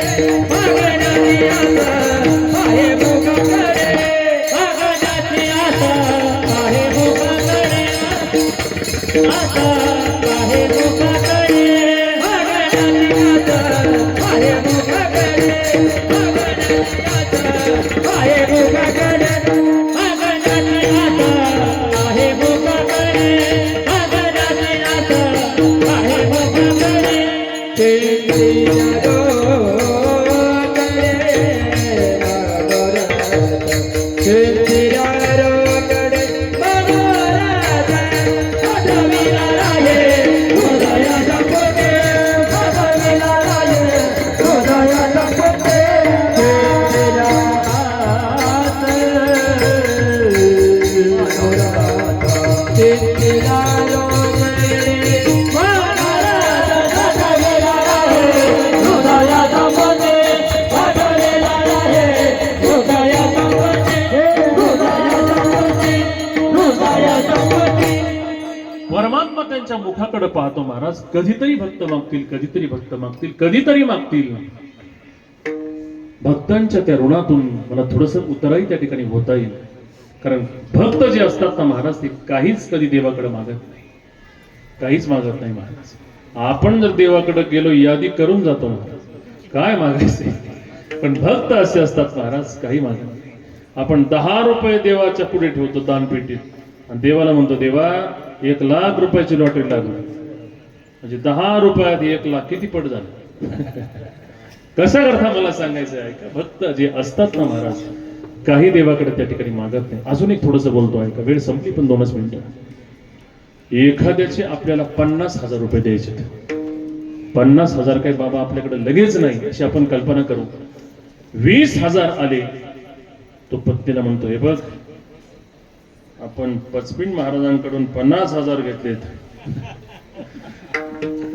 मागण्याची आस पाये मुखाकडे मागण्याची आस पाये मुखाकडे आस पाये मुखाकडे मागण्याची आस पाये मुखाकडे मागण्याची आस पाये मुखाकडे मागण्याची आस पाये मुखाकडे मागण्याची परमात्मा त्यांच्या मुखाकडे पाहतो महाराज. कधीतरी भक्त मागतील कधीतरी भक्त मागतील कधीतरी मागतील. भक्तांच्या त्या ऋणातून मला थोडस उतराही त्या ठिकाणी होता येईल. कारण भक्त जे असतात ना महाराज ते काहीच कधी देवाकडे मागत नाही काहीच मागत नाही महाराज. आपण जर देवाकडे गेलो यादी करून जातो महाराज काय मागायचे. पण भक्त असे असतात महाराज काही मागत नाही. आपण 10 रुपये देवाच्या पुढे ठेवतो दानपेटीत आणि देवाला म्हणतो देवा 1,00,000 रुपयाची लॉटरी लागली म्हणजे 10 रुपयात 1,00,000 किती पट झालं. कसा करता मला सांगायचं आहे का. भक्त जे असतात ना महाराज काही देवाकडे त्या ठिकाणी मागत नाही. अजून एक थोडस बोलतो आहे का वेळ संपली पण 2च मिनिटं. एखाद्याचे आपल्याला 50,000 रुपये द्यायचे 50,000 काही बाबा आपल्याकडे लगेच नाही अशी आपण कल्पना करू. 20,000 आले तो पत्नीला म्हणतो हे बघ आपण पचपिंड महाराजांकडून 50,000 घेतलेत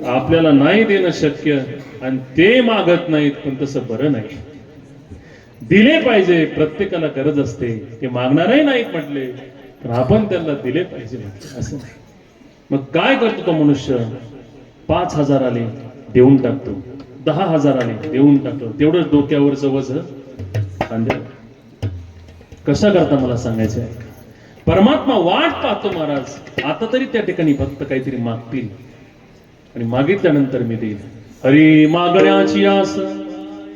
आपल्याला नाही देणं शक्य आणि ते मागत नाहीत पण तसं बरं नाही. दिले पाहिजे प्रत्येकाला गरज असते. ते मागणारही नाहीत म्हटले तर आपण त्यांना दिले पाहिजे म्हटले असं नाही. मग काय करतो तो मनुष्य 5,000 आले देऊन टाकतो 10,000 आले देऊन टाकतो तेवढंच डोक्यावरचं वज खांद्यावर. कशा करता मला सांगायचं आहे. परमात्मा वाट पाहतो महाराज आता तरी त्या ठिकाणी भक्त काहीतरी मागतील आणि मागितल्यानंतर मी देईल. हरी मागण्याची आस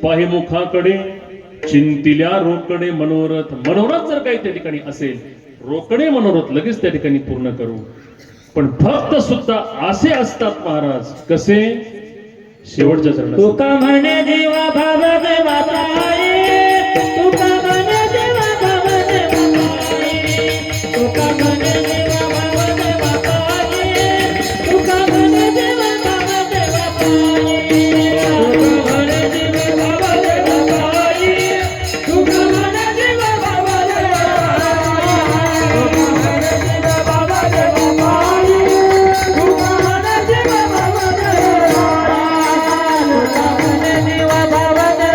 पाहे मुखाकडे चिंतिल्या रोकडे मनोरथ. मनोरथ जर काही त्या ठिकाणी असेल रोकडे मनोरथ लगेच त्या ठिकाणी पूर्ण करू. पण भक्त सुद्धा असे असतात महाराज कसे शेवटच्या चरणात तुका म्हणे जीवा भाव देवा पायी तुका म्हणे जीवा भाव देवा पायी तुका म्हणे जीवा भाव देवा पायी तुका म्हणे जीवा भाव देवा पायी तुका म्हणे जीवा भाव देवा पायी तुका म्हणे जीवा भाव देवा पायी तुका म्हणे जीवा भाव देवा पायी तुका म्हणे जीवा भाव देवा पायी तुका म्हणे जीवा भाव देवा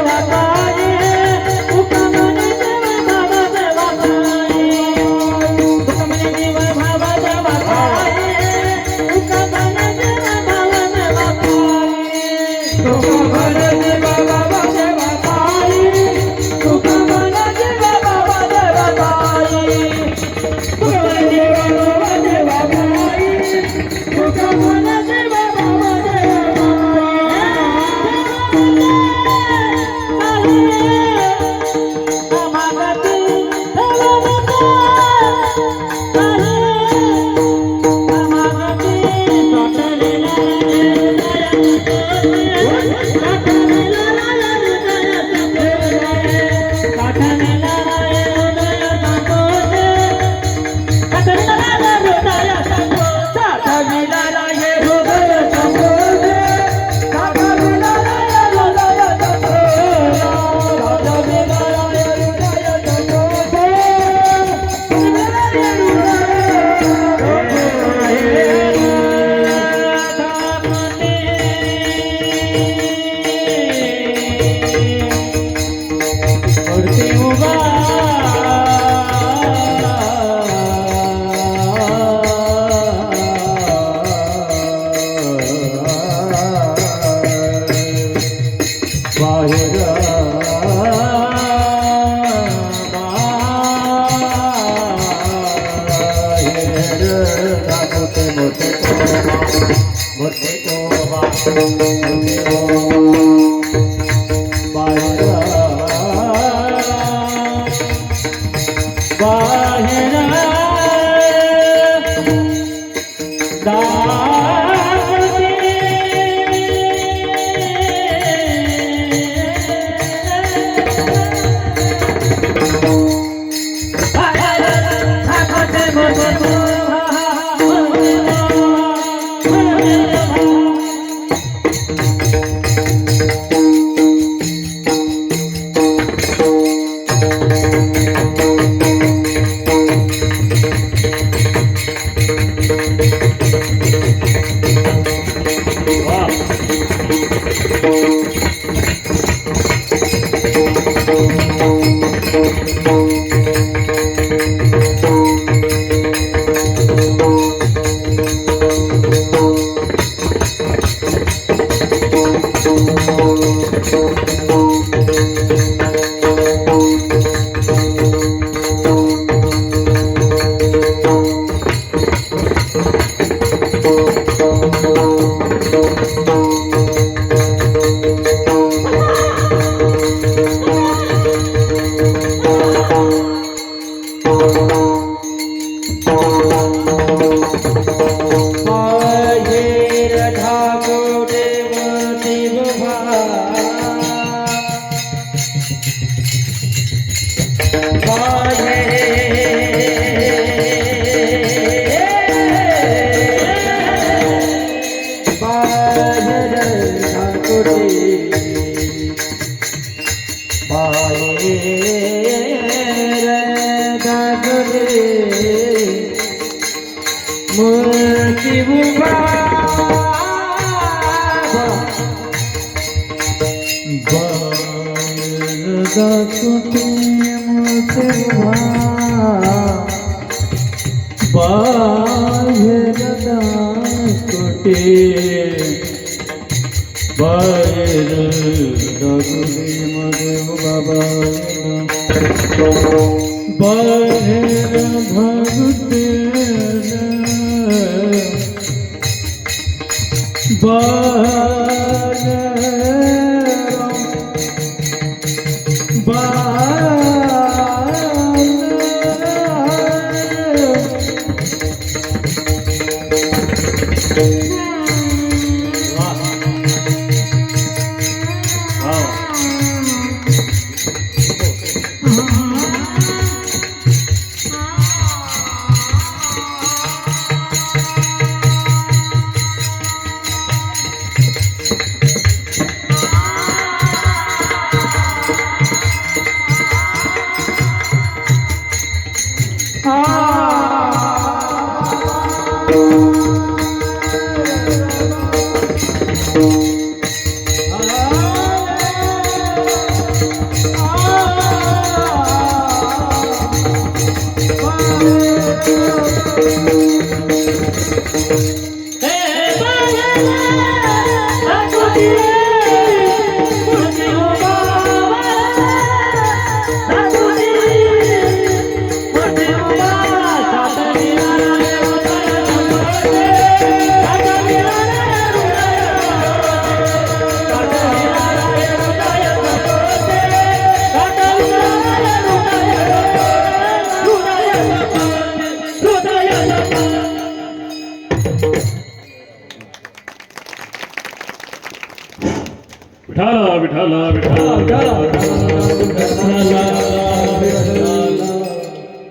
विठाला विठाला विठाला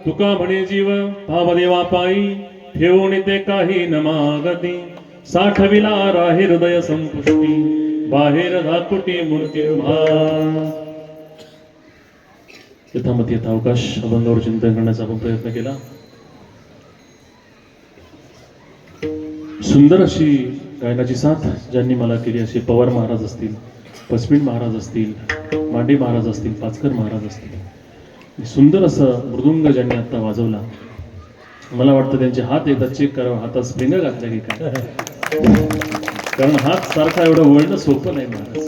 तुका म्हणे जीव भावदेवा पायी ठेवून ते काही न मागती साठविला राहे हृदय संपुष्टी बाहेर धाकुटी मूर्ती उभा. यथामती यथावकाश अभंगावर चिंतन करण्याचा आपण प्रयत्न केला. सुंदर अशी गायनाची साथ ज्यांनी मला केली असे पवार महाराज असतील, पसमीण महाराज असतील, मांडे महाराज असतील, पाचकर महाराज असतील, सुंदर असं मृदुंग ज्यांनी आता वाजवला. मला वाटतं त्यांचे हात एकदा चेक करावं, हातात स्प्रिंग घातल्या की काय, कारण हात सारखा एवढं वळणं सोपं नाही महाराज.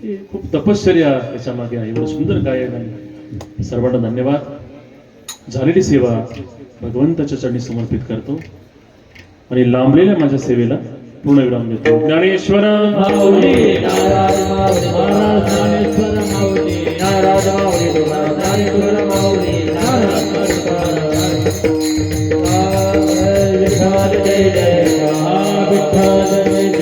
हे खूप तपश्चर्या याच्या मागे आहे. एवढं सुंदर गायन आहे. सर्वांना धन्यवाद. झालेली सेवा भगवंताच्या चरणी समर्पित करतो आणि लांबलेल्या माझ्या सेवेला पूर्णविराम देतो. ज्ञानेश्वर माऊली नाराज माऊली महाराज ज्ञानेश्वर माऊली नाराज माऊली तुकाराम ज्ञानेश्वर माऊली नाराज विठ्ठल जय जय विठ्ठल जय